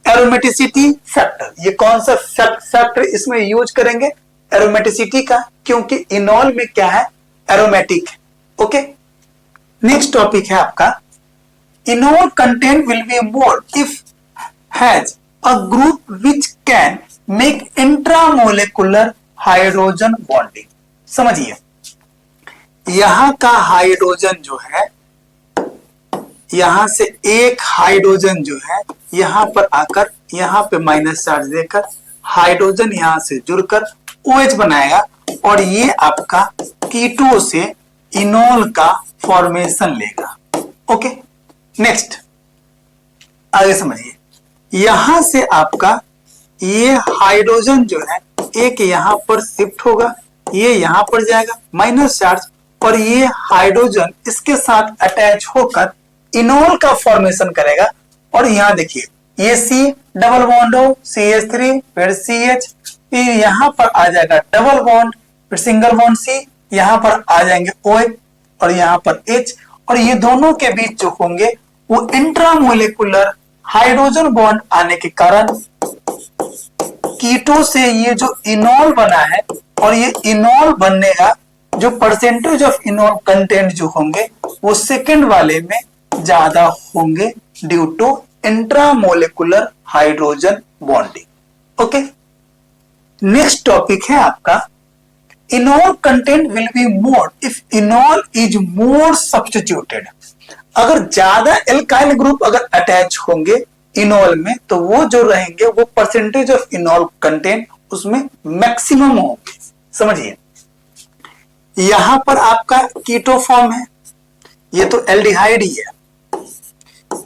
एरोमेटिसिटी फैक्टर। ये कौन सा फैक्टर इसमें यूज करेंगे? एरोमेटिसिटी का, क्योंकि इनॉल में क्या है? एरोमेटिक। ओके, नेक्स्ट टॉपिक है आपका enol content will be more if has a group which can make intramolecular hydrogen bonding. समझिए, यहां का हाइड्रोजन जो है, यहां से एक हाइड्रोजन जो है यहां पर आकर यहां पे माइनस चार्ज देकर हाइड्रोजन यहां से जुड़कर OH बनाएगा, और ये आपका कीटो से इनॉल का फॉर्मेशन लेगा। ओके, नेक्स्ट आगे समझिए, यहां से आपका ये हाइड्रोजन जो है एक यहां पर शिफ्ट होगा, ये यहां पर जाएगा माइनस चार्ज, और ये हाइड्रोजन इसके साथ अटैच होकर इनॉल का फॉर्मेशन करेगा। और यहां देखिए, ये C डबल बॉन्ड हो, CH3, फिर CH, फिर यहां पर आ जाएगा डबल बॉन्ड, फिर सिंगल बॉन्ड C, यहाँ पर आ जाएंगे OH और यहाँ पर H, और ये दोनों के बीच जो होंगे वो इंट्रामोलिकुलर हाइड्रोजन बॉन्ड आने के कारण कीटो से ये जो इनॉल बना है, और ये इनॉल बनने का जो परसेंटेज ऑफ इनॉल कंटेंट जो होंगे वो सेकंड वाले में ज्यादा होंगे due to intramolecular hydrogen bonding. Okay, next topic है आपका enol content will be more if enol is more substituted. अगर ज्यादा एल्काइल ग्रुप अगर अटैच होंगे इनॉल में तो वो जो रहेंगे वो परसेंटेज ऑफ इनॉल कंटेंट उसमें मैक्सिमम होंगे। समझिए, यहां पर आपका कीटो फॉर्म है, ये तो एल्डिहाइड ही है,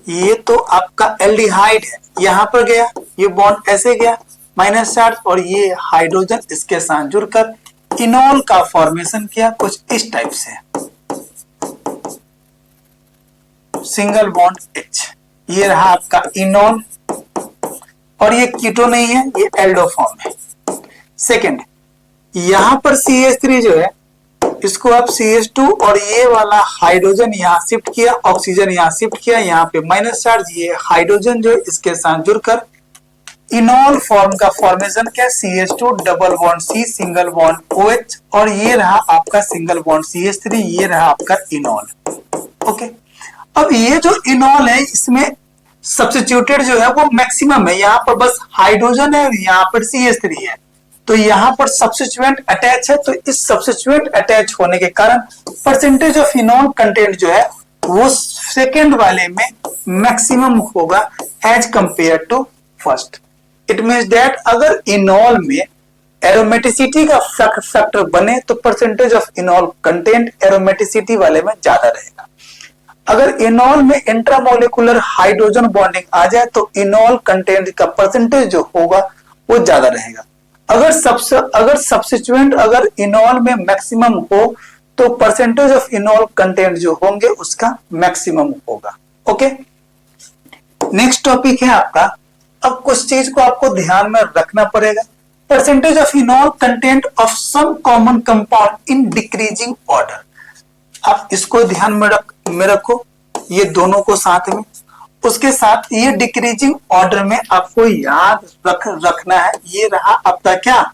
ये तो आपका एल्डिहाइड है, यहां पर गया ये बॉन्ड ऐसे गया माइनस चार्ज, और ये हाइड्रोजन इसके साथ जुड़कर इनॉल का फॉर्मेशन किया कुछ इस टाइप से, सिंगल बॉन्ड H। ये रहा आपका इनॉल, और ये कीटो नहीं है, ये एल्डो फॉर्म है। सेकंड, यहां पर CH3 जो है इसको आप CH2 और ये वाला हाइड्रोजन यहां शिफ्ट किया, ऑक्सीजन यहां शिफ्ट किया, यहां पे माइनस चार्ज, ये हाइड्रोजन जो है इसके साथ जुड़कर इनॉल फॉर्म का फॉर्मेशन क्या, CH2 double bond C single bond OH, और ये रहा आपका सिंगल बॉन्ड CH3, ये रहा आपका इनॉल। ओके, अब ये जो इनॉल है इसमें सब्स्टिट्यूटेड जो है वो मैक्सिमम है, यहाँ पर बस हाइड्रोजन है और यहाँ पर CH3 है, तो यहाँ पर सब्स्टिट्यूएंट अटैच है, तो इस सब्स्टिट्यूएंट अटैच होने के कारण परसेंटेज ऑफ इनॉल कंटेंट जो है वो सेकेंड वाले में मैक्सिमम होगा as compare to first. It means that अगर इनॉल में एरोमेटिसिटी का फैक्टर बने तो percentage of enol content aromaticity वाले में ज्यादा रहेगा। अगर इनॉल में इंट्रामोलिकुलर हाइड्रोजन बॉन्डिंग आ जाए तो इनॉल कंटेंट का परसेंटेज जो होगा वो ज्यादा रहेगा। अगर सब्स्टिट्यूएंट अगर इनॉल में मैक्सिमम हो तो परसेंटेज ऑफ इनॉल कंटेंट जो होंगे उसका मैक्सिमम होगा। ओके, नेक्स्ट टॉपिक है आपका, अब कुछ चीज को आपको ध्यान में रखना पड़ेगा, percentage of enol content of some common compound in decreasing order. आप इसको ध्यान में रखो, ये दोनों को साथ में, उसके साथ ये डिक्रीजिंग ऑर्डर में आपको याद रखना है। ये रहा आपका क्या,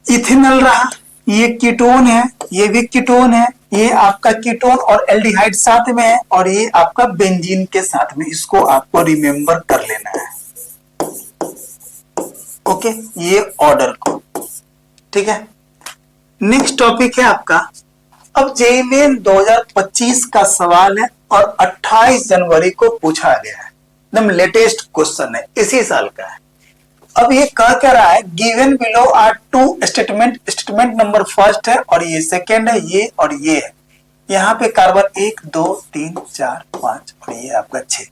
इथेनॉल रहा, ये कीटोन है, ये भी कीटोन है, ये आपका कीटोन और एल्डिहाइड साथ में है, और ये आपका बेंजीन के साथ में, इसको आपको रिमेंबर कर लेना है। ओके, ये ऑर्डर को, ठीक है। नेक्स्ट टॉपिक है आपका, अब जेईई मेन 2025 का सवाल है और 28 जनवरी को पूछा गया है, एकदम लेटेस्ट क्वेश्चन है, इसी साल का है। अब ये क्या रहा है, given below are two statement number first है और ये सेकेंड है, ये और ये है। यहाँ पे कार्बन 1 2 3 4 5 और ये आपका 6,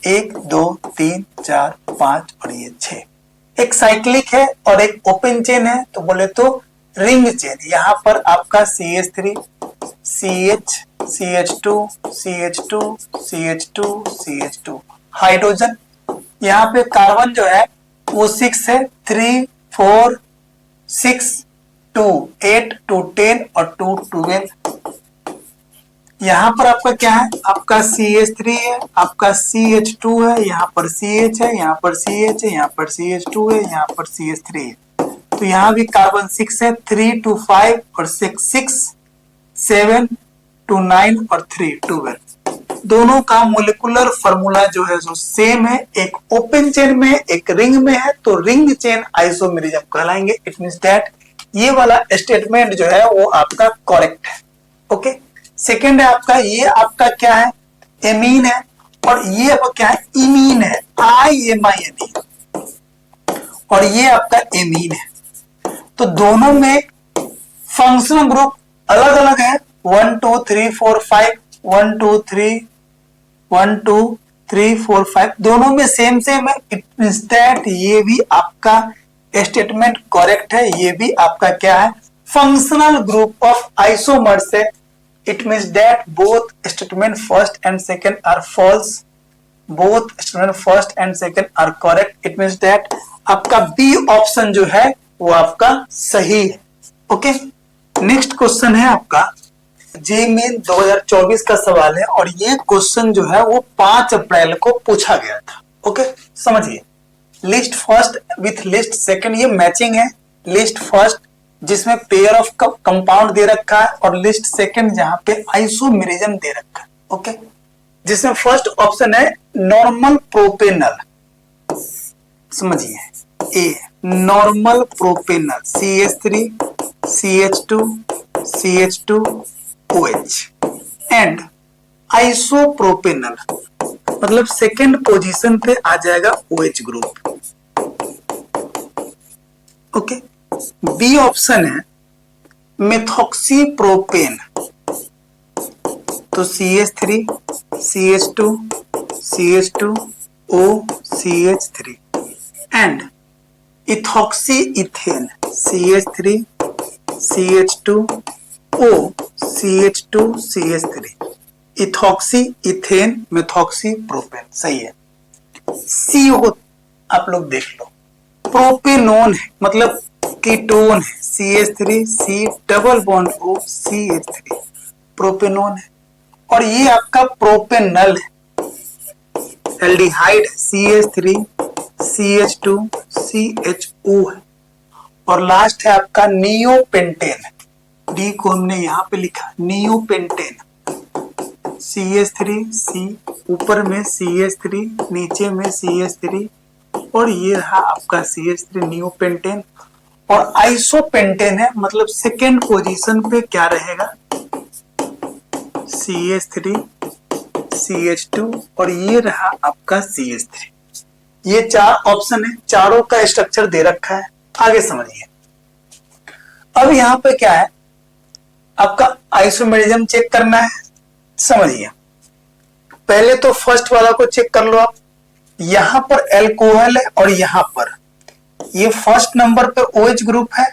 1 2 3 4 5 और ये 6। एक साइक्लिक है और एक ओपन चेन है, तो बोले तो रिंग चेन। यहाँ पर आपका CH3 CH CH2 CH2 CH2 CH2 hydrogen, यहाँ पे कार्बन जो है वो 6 है, 3 4 6 2 8 2 10 और 2 12। यहाँ पर आपका क्या है, आपका CH3 है, आपका CH2 है, यहाँ पर CH है, यहाँ पर CH है, यहाँ पर CH2 है, यहाँ पर CH3 है। तो यहाँ भी कार्बन 6 है, 3 2 5 और 6 7 2 9 और 3 12। दोनों का मोलिकुलर फॉर्मूला जो है जो सेम है, एक ओपन चेन में एक रिंग में है, तो रिंग चेन आइसोमेरिज्म कहलाएंगे। इट मींस दैट ये वाला स्टेटमेंट जो है वो आपका करेक्ट है। ओके, सेकेंड है आपका, ये आपका क्या है, एमीन है, और ये आपका क्या है, इमीन है, IMINE, और ये आपका एमीन है। तो दोनों में फंक्शनल ग्रुप अलग अलग है, 1 2 3 4 5 1 2 3 1 2 3 4 5 दोनों में सेम है। इट मींस दैट ये भी आपका स्टेटमेंट करेक्ट है, ये भी आपका क्या है, फंक्शनल ग्रुप ऑफ आइसोमर्स है। It means that both statement first and second are false, both statement first and second are correct. It means that आपका बी ऑप्शन जो है वो आपका सही है। ओके, नेक्स्ट क्वेश्चन है आपका जे मेन 2024 का सवाल है और ये क्वेश्चन जो है वो 5 अप्रैल को पूछा गया था। ओके, समझिए, list first with list second, ये मैचिंग है। लिस्ट फर्स्ट जिसमें पेयर ऑफ कंपाउंड दे रखा है और लिस्ट सेकंड जहां पे आइसोमेरिज्म दे रखा है। ओके, जिसमें फर्स्ट ऑप्शन है नॉर्मल प्रोपेनल, समझिए A normal propanol CH3 CH2 CH2 OH and isopropanol, मतलब सेकेंड पोजीशन पे आ जाएगा OH group. Okay, B option है मेथॉक्सीप्रोपेन, तो CH3 CH2 CH2 O CH3 and ethoxy ethane CH3 CH2 O CH2 CH3, ethoxy ethane methoxy propane, सही है। सी हो आप लोग देख लो, प्रोपेनोन है मतलब कीटोन है, CH3 C double bond O CH3, propanone है। और ये आपका प्रोपेनल है, एल्डिहाइड CH3 CH2 CHO है। और लास्ट है आपका नियोपेंटेन, डी को हमने यहां पे लिखा नियोपेंटेन, CH3 C ऊपर में CH3 नीचे में CH3 और ये रहा आपका CH3 नियोपेंटेन। और आइसोपेंटेन है मतलब सेकेंड पोजीशन पे क्या रहेगा CH3 CH2 और ये रहा आपका CH3। ये 4 ऑप्शन है, चारों का स्ट्रक्चर दे रखा है। आगे समझिए, अब यहां पे क्या है आपका आइसोमेरिज्म चेक करना है। समझिए, पहले तो फर्स्ट वाला को चेक कर लो आप, यहां पर एल्कोहल है और यहां पर ये फर्स्ट नंबर पे OH ग्रुप है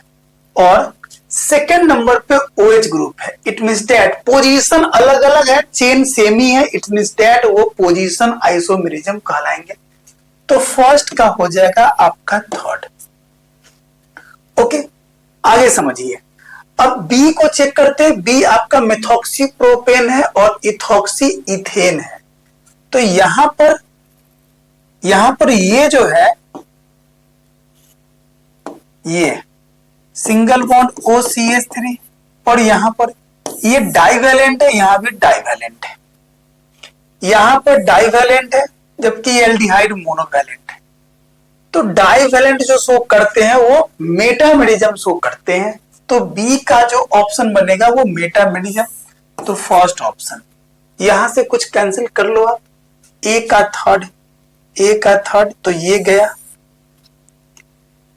और सेकेंड नंबर पे OH ग्रुप है। इट मींस दैट पोजीशन अलग अलग है, चेन सेम ही है, इट मींस दैट वो पोजीशन आइसोमेरिज्म कहलाएंगे। तो फर्स्ट का हो जाएगा आपका थर्ड। ओके, आगे समझिए, अब बी को चेक करते हैं। बी आपका मेथॉक्सीप्रोपेन है और इथॉक्सी इथेन है। तो यहां पर ये जो है ये सिंगल बॉन्ड OCH3 और यहां पर ये डाइवैलेंट है, यहां भी डाइवैलेंट है, यहां पर डाइवैलेंट है जबकि एल्डिहाइड मोनोवैलेंट है। तो डाइवैलेंट जो शो करते हैं वो मेटामेरिज्म शो करते हैं। तो बी का जो ऑप्शन बनेगा वो मेटामेरिज्म, तो फर्स्ट ऑप्शन। यहां से कुछ कैंसिल कर लो आप, ए का थर्ड तो ये गया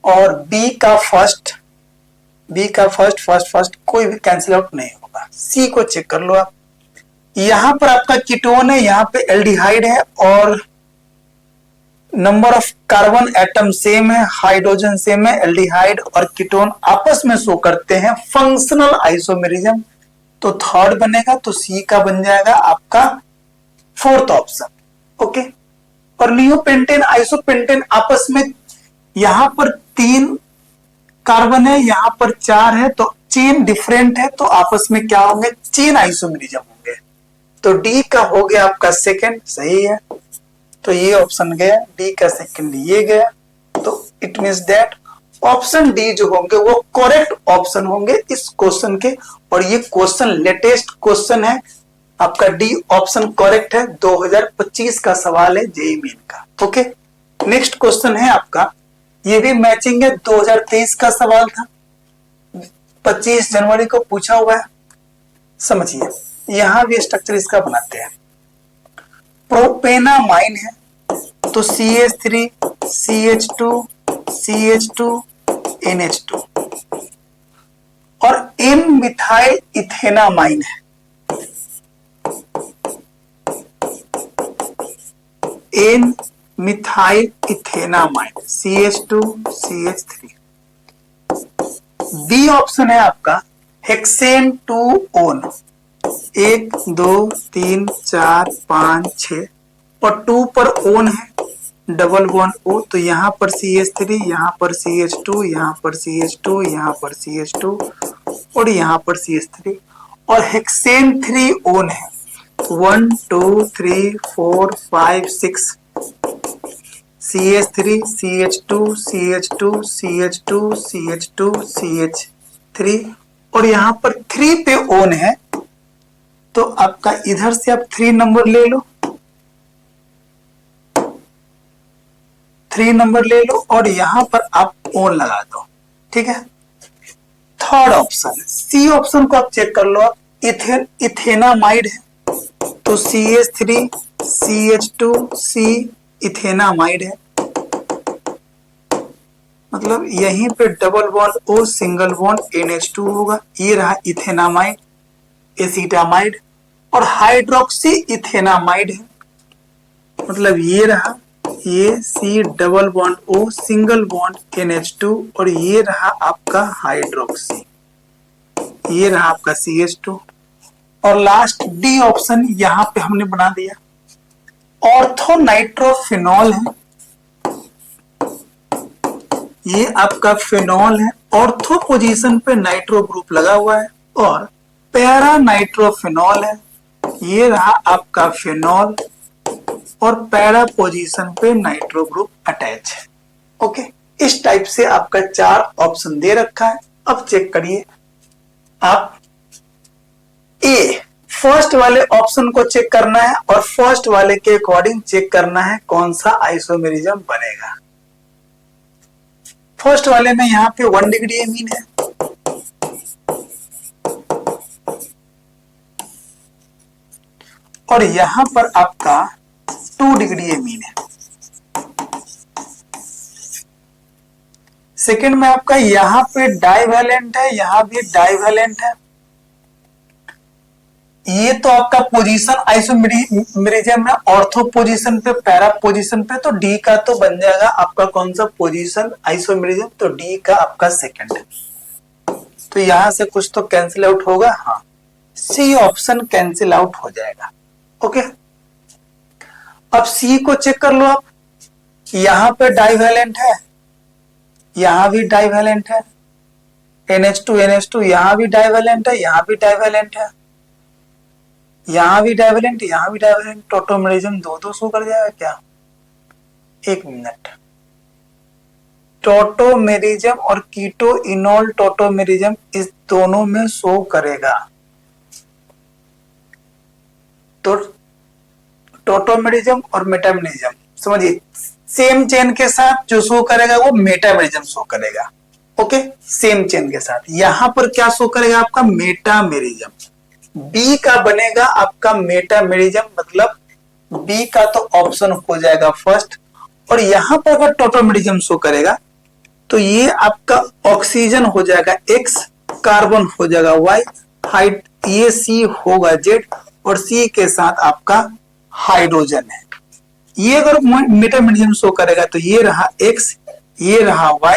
और बी का फर्स्ट कोई भी कैंसिल आउट नहीं होगा। सी को चेक कर लो आप, यहां पर आपका कीटोन है, यहां पे एल्डिहाइड है और number of carbon atom same है, हाइड्रोजन सेम है, एल्डिहाइड और कीटोन आपस में शो करते हैं फंक्शनल आइसोमेरिज्म। तो थर्ड बनेगा, तो सी का बन जाएगा आपका फोर्थ ऑप्शन। ओके, और नियोपेंटेन आइसोपेंटेन आपस में यहां पर 3 कार्बन है, यहां पर 4 है, तो चेन डिफरेंट है, तो आपस में क्या होंगे, चेन आइसोमेरिज्म होंगे। तो डी का हो गया आपका सेकंड, सही है, तो ये ऑप्शन गया, डी का सेकंड ये गया। तो it means that option D जो होंगे वो करेक्ट ऑप्शन होंगे इस क्वेश्चन के। और ये क्वेश्चन लेटेस्ट क्वेश्चन है, आपका डी ऑप्शन करेक्ट है, 2025 का सवाल है जेईई मेन का। ओके, नेक्स्ट क्वेश्चन है आपका, ये भी मैचिंग है, 2023 का सवाल था, 25 जनवरी को पूछा हुआ है। समझिए, यहां भी स्ट्रक्चर इसका बनाते हैं। प्रोपेनामाइन है तो CH3 CH2 CH2 NH2 और N मिथाइल इथेनामाइन है, N methyl ethanamine CH2 CH3। B option है आपका हेक्सेन 2 ओन, 1 2 3 4 5 6 और 2 पर ओन है, डबल बॉन्ड O, तो यहां पर CH3, यहां पर CH2, यहां पर CH2, यहां पर CH2 और यहाँ पर CH3 और हेक्सेन 3 ओन है 1 2 3 4 5 6 CH3 CH2 CH2 CH2 CH2 CH3 और यहाँ पर 3 पे ओन है, तो आपका इधर से आप 3 नंबर ले लो, 3 नंबर ले लो और यहां पर आप ओन लगा दो। ठीक है, थर्ड ऑप्शन सी ऑप्शन को आप चेक कर लो। आप इथेनामाइड है तो CH3 CH2 C इथेनामाइड है, मतलब यहीं पे double bond O single bond NH2 होगा। ये रहा इथेनामाइड एसिटामाइड और हाइड्रोक्सी इथेनामाइड है, मतलब ये रहा ये C double bond O single bond NH2 और ये रहा आपका हाइड्रोक्सी, ये रहा आपका CH2 और लास्ट डी ऑप्शन यहां पे हमने बना दिया। ऑर्थो नाइट्रोफिनॉल है, ये आपका फिनॉल है, ऑर्थो पोजीशन पे नाइट्रो ग्रुप लगा हुआ है और पैरा नाइट्रोफिनॉल है, ये रहा आपका फिनॉल और पैरा पोजीशन पे नाइट्रो ग्रुप अटैच है। ओके, इस टाइप से आपका 4 ऑप्शन दे रखा है। अब चेक करिए आप ए फर्स्ट वाले ऑप्शन को चेक करना है और फर्स्ट वाले के अकॉर्डिंग चेक करना है कौन सा आइसोमेरिज्म बनेगा। फर्स्ट वाले में यहाँ पे 1 डिग्री एमीन है और यहां पर आपका 2 डिग्री एमीन है। सेकंड में आपका यहां पे डाइवैलेंट है, यहां भी डाइवैलेंट है। ये तो आपका पोजीशन आइसोमेरिज्म है, ऑर्थो पोजीशन पे पैरा पोजीशन पे, तो डी का तो बन जाएगा आपका कौन सा पोजीशन आइसोमेरिज्म, तो डी का आपका सेकंड है। तो यहां से कुछ तो कैंसिल आउट होगा, हाँ सी ऑप्शन कैंसिल आउट हो जाएगा। ओके, अब सी को चेक कर लो आप, यहां पे डाइवैलेंट है, यहां भी डाइवैलेंट है, NH2 यहां भी डाइवैलेंट है, यहां भी डाइवैलेंट है, यहां भी डाइवैलेंट, यहां भी डाइवैलेंट, टोटोमेरिज्म 2-2 शो कर जाएगा क्या? एक मिनट, टोटोमेरिज्म और कीटो इनोल टोटोमेरिज्म इस दोनों में शो करेगा। तो टोटोमेरिज्म और मेटामेरिज्म समझिए, सेम चेन के साथ जो शो करेगा वो मेटामेरिज्म शो करेगा। ओके, सेम चेन के साथ यहां पर क्या शो करेगा आपका मेटामेरिज्म, बी का बनेगा आपका मेटामेरिज्म, मतलब बी का तो ऑप्शन हो जाएगा फर्स्ट। और यहां पर अगर टोटोमेरिज्म शो करेगा तो ये आपका ऑक्सीजन हो जाएगा X, कार्बन हो जाएगा Y, हाइड ये C होगा Z और C के साथ आपका हाइड्रोजन है। ये अगर मेटामेरिज्म शो करेगा तो ये रहा X, ये रहा Y,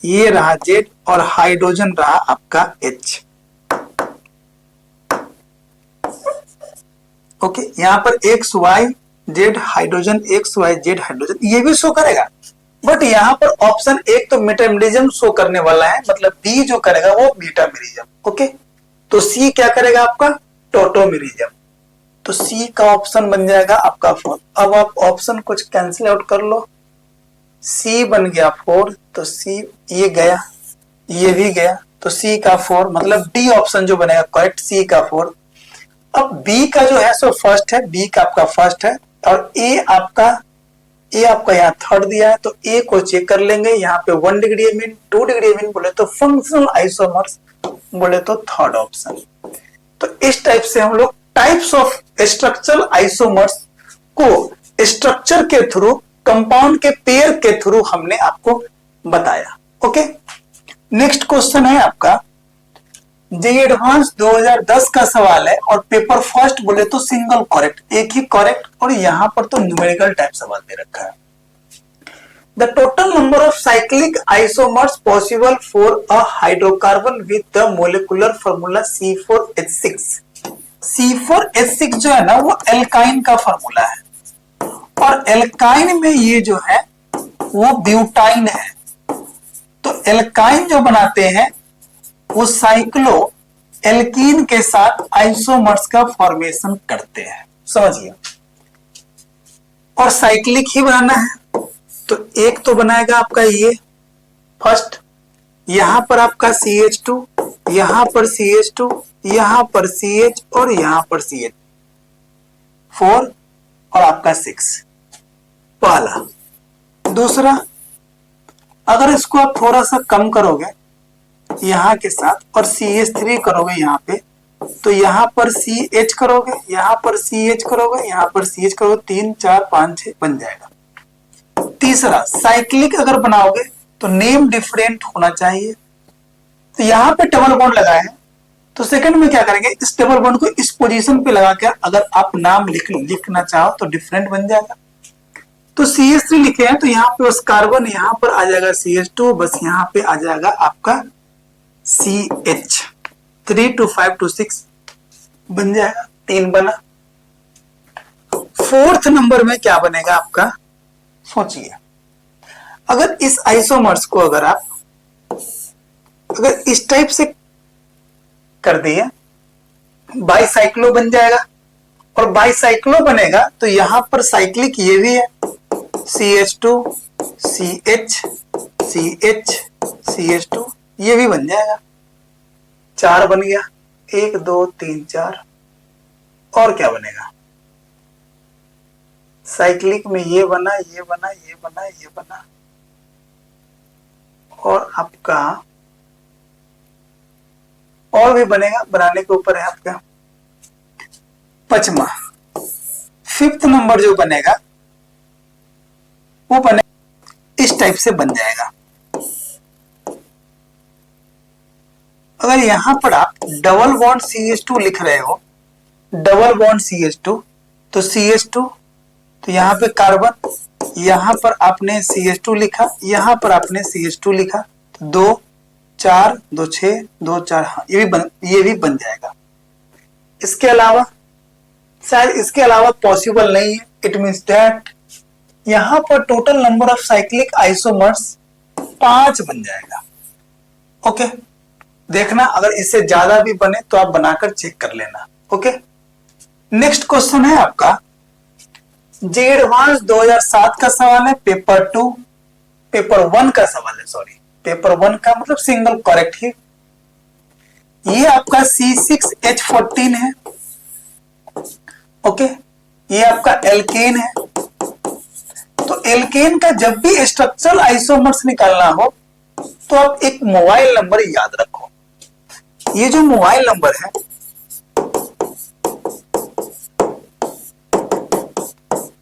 ये रहा Z और हाइड्रोजन रहा आपका H। ओके, यहाँ पर X Y Z hydrogen, X Y Z hydrogen ये भी शो करेगा, बट यहाँ पर ऑप्शन एक तो मेटामेरिज्म शो करने वाला है, मतलब बी जो करेगा वो मेटामेरिज्म। ओके, तो सी क्या करेगा आपका टोटोमेरिज्म, तो सी का ऑप्शन बन जाएगा आपका 4। अब आप ऑप्शन कुछ कैंसिल आउट कर लो, सी बन गया 4, तो सी ये गया, ये भी गया, तो सी का 4, मतलब डी ऑप्शन जो बनेगा करेक्ट, सी का 4। अब बी का जो है सो फर्स्ट है, बी का आपका फर्स्ट है और ए आपका यहाँ थर्ड दिया है, तो ए को चेक कर लेंगे। यहाँ पे 1 डिग्री एमीन, 2 डिग्री एमीन बोले तो फंक्शनल आइसोमर्स बोले तो थर्ड ऑप्शन। तो इस टाइप से हम लोग टाइप्स ऑफ स्ट्रक्चरल आइसोमर्स को स्ट्रक्चर के थ्रू, कंपाउंड के पेयर के थ्रू हमने आपको बताया। ओके, नेक्स्ट क्वेश्चन है आपका जेईई एडवांस 2010 का सवाल है और पेपर फर्स्ट बोले तो सिंगल करेक्ट, एक ही करेक्ट, और यहां पर तो न्यूमेरिकल टाइप सवाल दे रखा है। The total number of cyclic isomers possible for a hydrocarbon with the molecular formula C4H6। C4H6 जो है ना वो एल्काइन का फॉर्मूला है और एल्काइन में ये जो है वो ब्यूटाइन है। तो एल्काइन जो बनाते हैं वो साइक्लो एल्कीन के साथ आइसोमर्स का फॉर्मेशन करते हैं, समझिए। और साइक्लिक ही बनाना है तो एक तो बनाएगा आपका ये फर्स्ट, यहां पर आपका CH2, यहां पर CH2, यहां पर CH और यहां पर CH, 4 और आपका 6 पहला। दूसरा, अगर इसको आप थोड़ा सा कम करोगे यहां के साथ और CH3 करोगे यहां पे, तो यहां पर CH करोगे, यहां पर CH करोगे, यहां पर CH करोगे, 3 4 5 6 बन जाएगा। तीसरा, साइक्लिक अगर बनाओगे तो नेम डिफरेंट होना चाहिए। तो यहां पे डबल बॉन्ड लगाए हैं तो सेकंड में क्या करेंगे, इस डबल बॉन्ड को इस पोजीशन पे लगा के अगर आप नाम लिखना चाहो तो डिफरेंट बन जाएगा। तो CH3 लिखे हैं तो यहाँ पे उस कार्बन, यहाँ पर आ जाएगा CH2, बस यहाँ पे आ जाएगा आपका CH, 3 to 5 to 6 बन जाएगा, 3 बना। फोर्थ नंबर में क्या बनेगा आपका, सोचिए। अगर इस आइसोमर्स को अगर इस टाइप से कर दिए, बाईसाइक्लो बन जाएगा। और बाईसाइक्लो बनेगा तो यहां पर साइक्लिक ये भी है, CH2 CH CH CH2, ये भी बन जाएगा, 4 बन गया, 1 2 3 4। और क्या बनेगा, साइक्लिक में ये बना, ये बना, ये बना, ये बना। और आपका और भी बनेगा, बनाने के ऊपर है आपका। पचमा, फिफ्थ नंबर जो बनेगा वो बने इस टाइप से बन जाएगा। अगर यहां पर आप डबल बॉन्ड CH2 लिख रहे हो, डबल बॉन्ड CH2, तो CH2, तो यहां पे कार्बन, यहां पर आपने CH2 लिखा, यहां पर आपने CH2 लिखा, 2 4 2 6 2 4, हाँ ये भी बन जाएगा। इसके अलावा शायद इसके अलावा पॉसिबल नहीं है। इट मींस दैट यहां पर total number of cyclic isomers 5 बन जाएगा। ओके, देखना अगर इससे ज्यादा भी बने तो आप बनाकर चेक कर लेना। ओके, नेक्स्ट क्वेश्चन है आपका जे एडवांस 2007 का सवाल है, पेपर 1 का सवाल है, सॉरी पेपर 1 का मतलब सिंगल करेक्ट ही। ये आपका C6H14 है। ओके, ये आपका एल्केन है। तो एल्केन का जब भी स्ट्रक्चरल आइसोमर्स निकालना हो तो आप एक मोबाइल नंबर याद रखो। ये जो मोबाइल नंबर है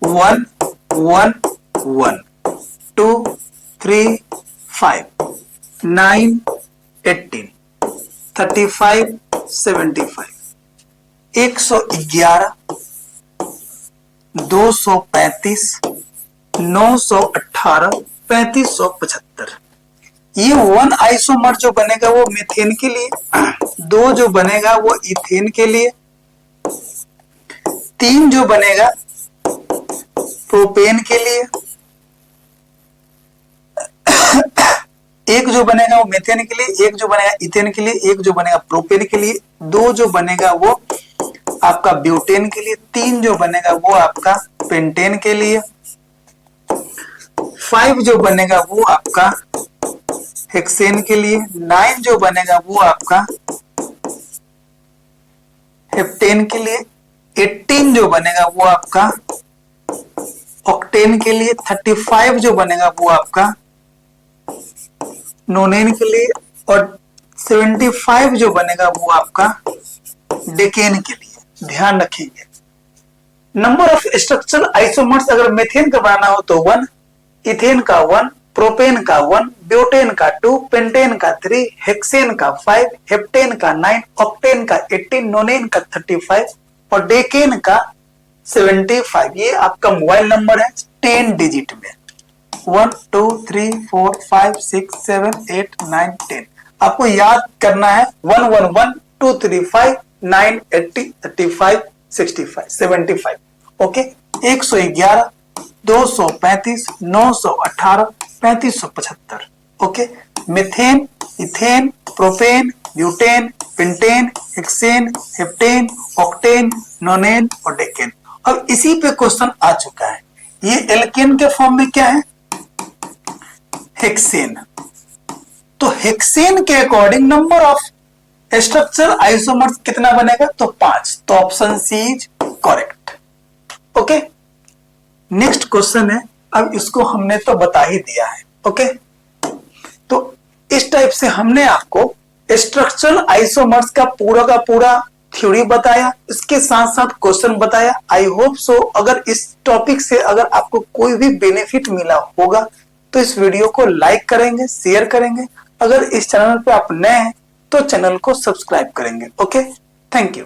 1 1 1 2 3 5 9 18 35 75 111 235 918 3575। ये 1 आइसोमर जो बनेगा वो मीथेन के लिए, 2 जो बनेगा वो इथेन के लिए, 3 जो बनेगा प्रोपेन के लिए, 1 जो बनेगा वो मीथेन के लिए, 1 जो बनेगा इथेन के लिए, 1 जो बनेगा प्रोपेन के लिए, 2 जो बनेगा वो आपका ब्यूटेन के लिए, 3 जो बनेगा वो आपका पेंटेन के लिए, 5 जो बनेगा वो आपका हेक्सेन के लिए, 9 जो बनेगा वो आपका हेप्टेन के लिए, 18 जो बनेगा वो आपका ऑक्टेन के लिए, 35 जो बनेगा वो आपका नोनेन के लिए, और 75 जो बनेगा वो आपका डेकेन के लिए। ध्यान रखेंगे नंबर ऑफ स्ट्रक्चरल आइसोमर्स अगर मेथेन का बनाना हो तो 1, इथेन का 1, प्रोपेन का 1, ब्यूटेन का 2, पेंटेन का 3, हेक्सेन का 5, हेप्टेन का 9, ऑक्टेन का 18, नोनेन का 35 और डेकेन का 75। ये आपका मोबाइल नंबर है 10 डिजिट में, 1 2 3 4 5 6 7 8 9 10। आपको याद करना है 1 1 1 2 3 5 9 80 35 65 75। Okay, 111 235 918 3575। Okay, methane, ethane, propane, butane, pentane, hexane, heptane, octane, नोनेन और डेकेन। अब इसी पे क्वेश्चन आ चुका है। ये एल्केन के फॉर्म में क्या है? हेक्सेन। तो हेक्सेन के according number of structure isomers कितना बनेगा? तो 5। तो option C is correct. Okay, next question है। अब इसको हमने तो बता ही दिया है। ओके, तो इस टाइप से हमने आपको स्ट्रक्चरल आइसोमर्स का पूरा थ्योरी बताया, इसके साथ साथ क्वेश्चन बताया। आई होप सो अगर इस टॉपिक से अगर आपको कोई भी बेनिफिट मिला होगा तो इस वीडियो को लाइक करेंगे, शेयर करेंगे। अगर इस चैनल पे आप नए हैं तो चैनल को सब्सक्राइब करेंगे। Okay, thank you.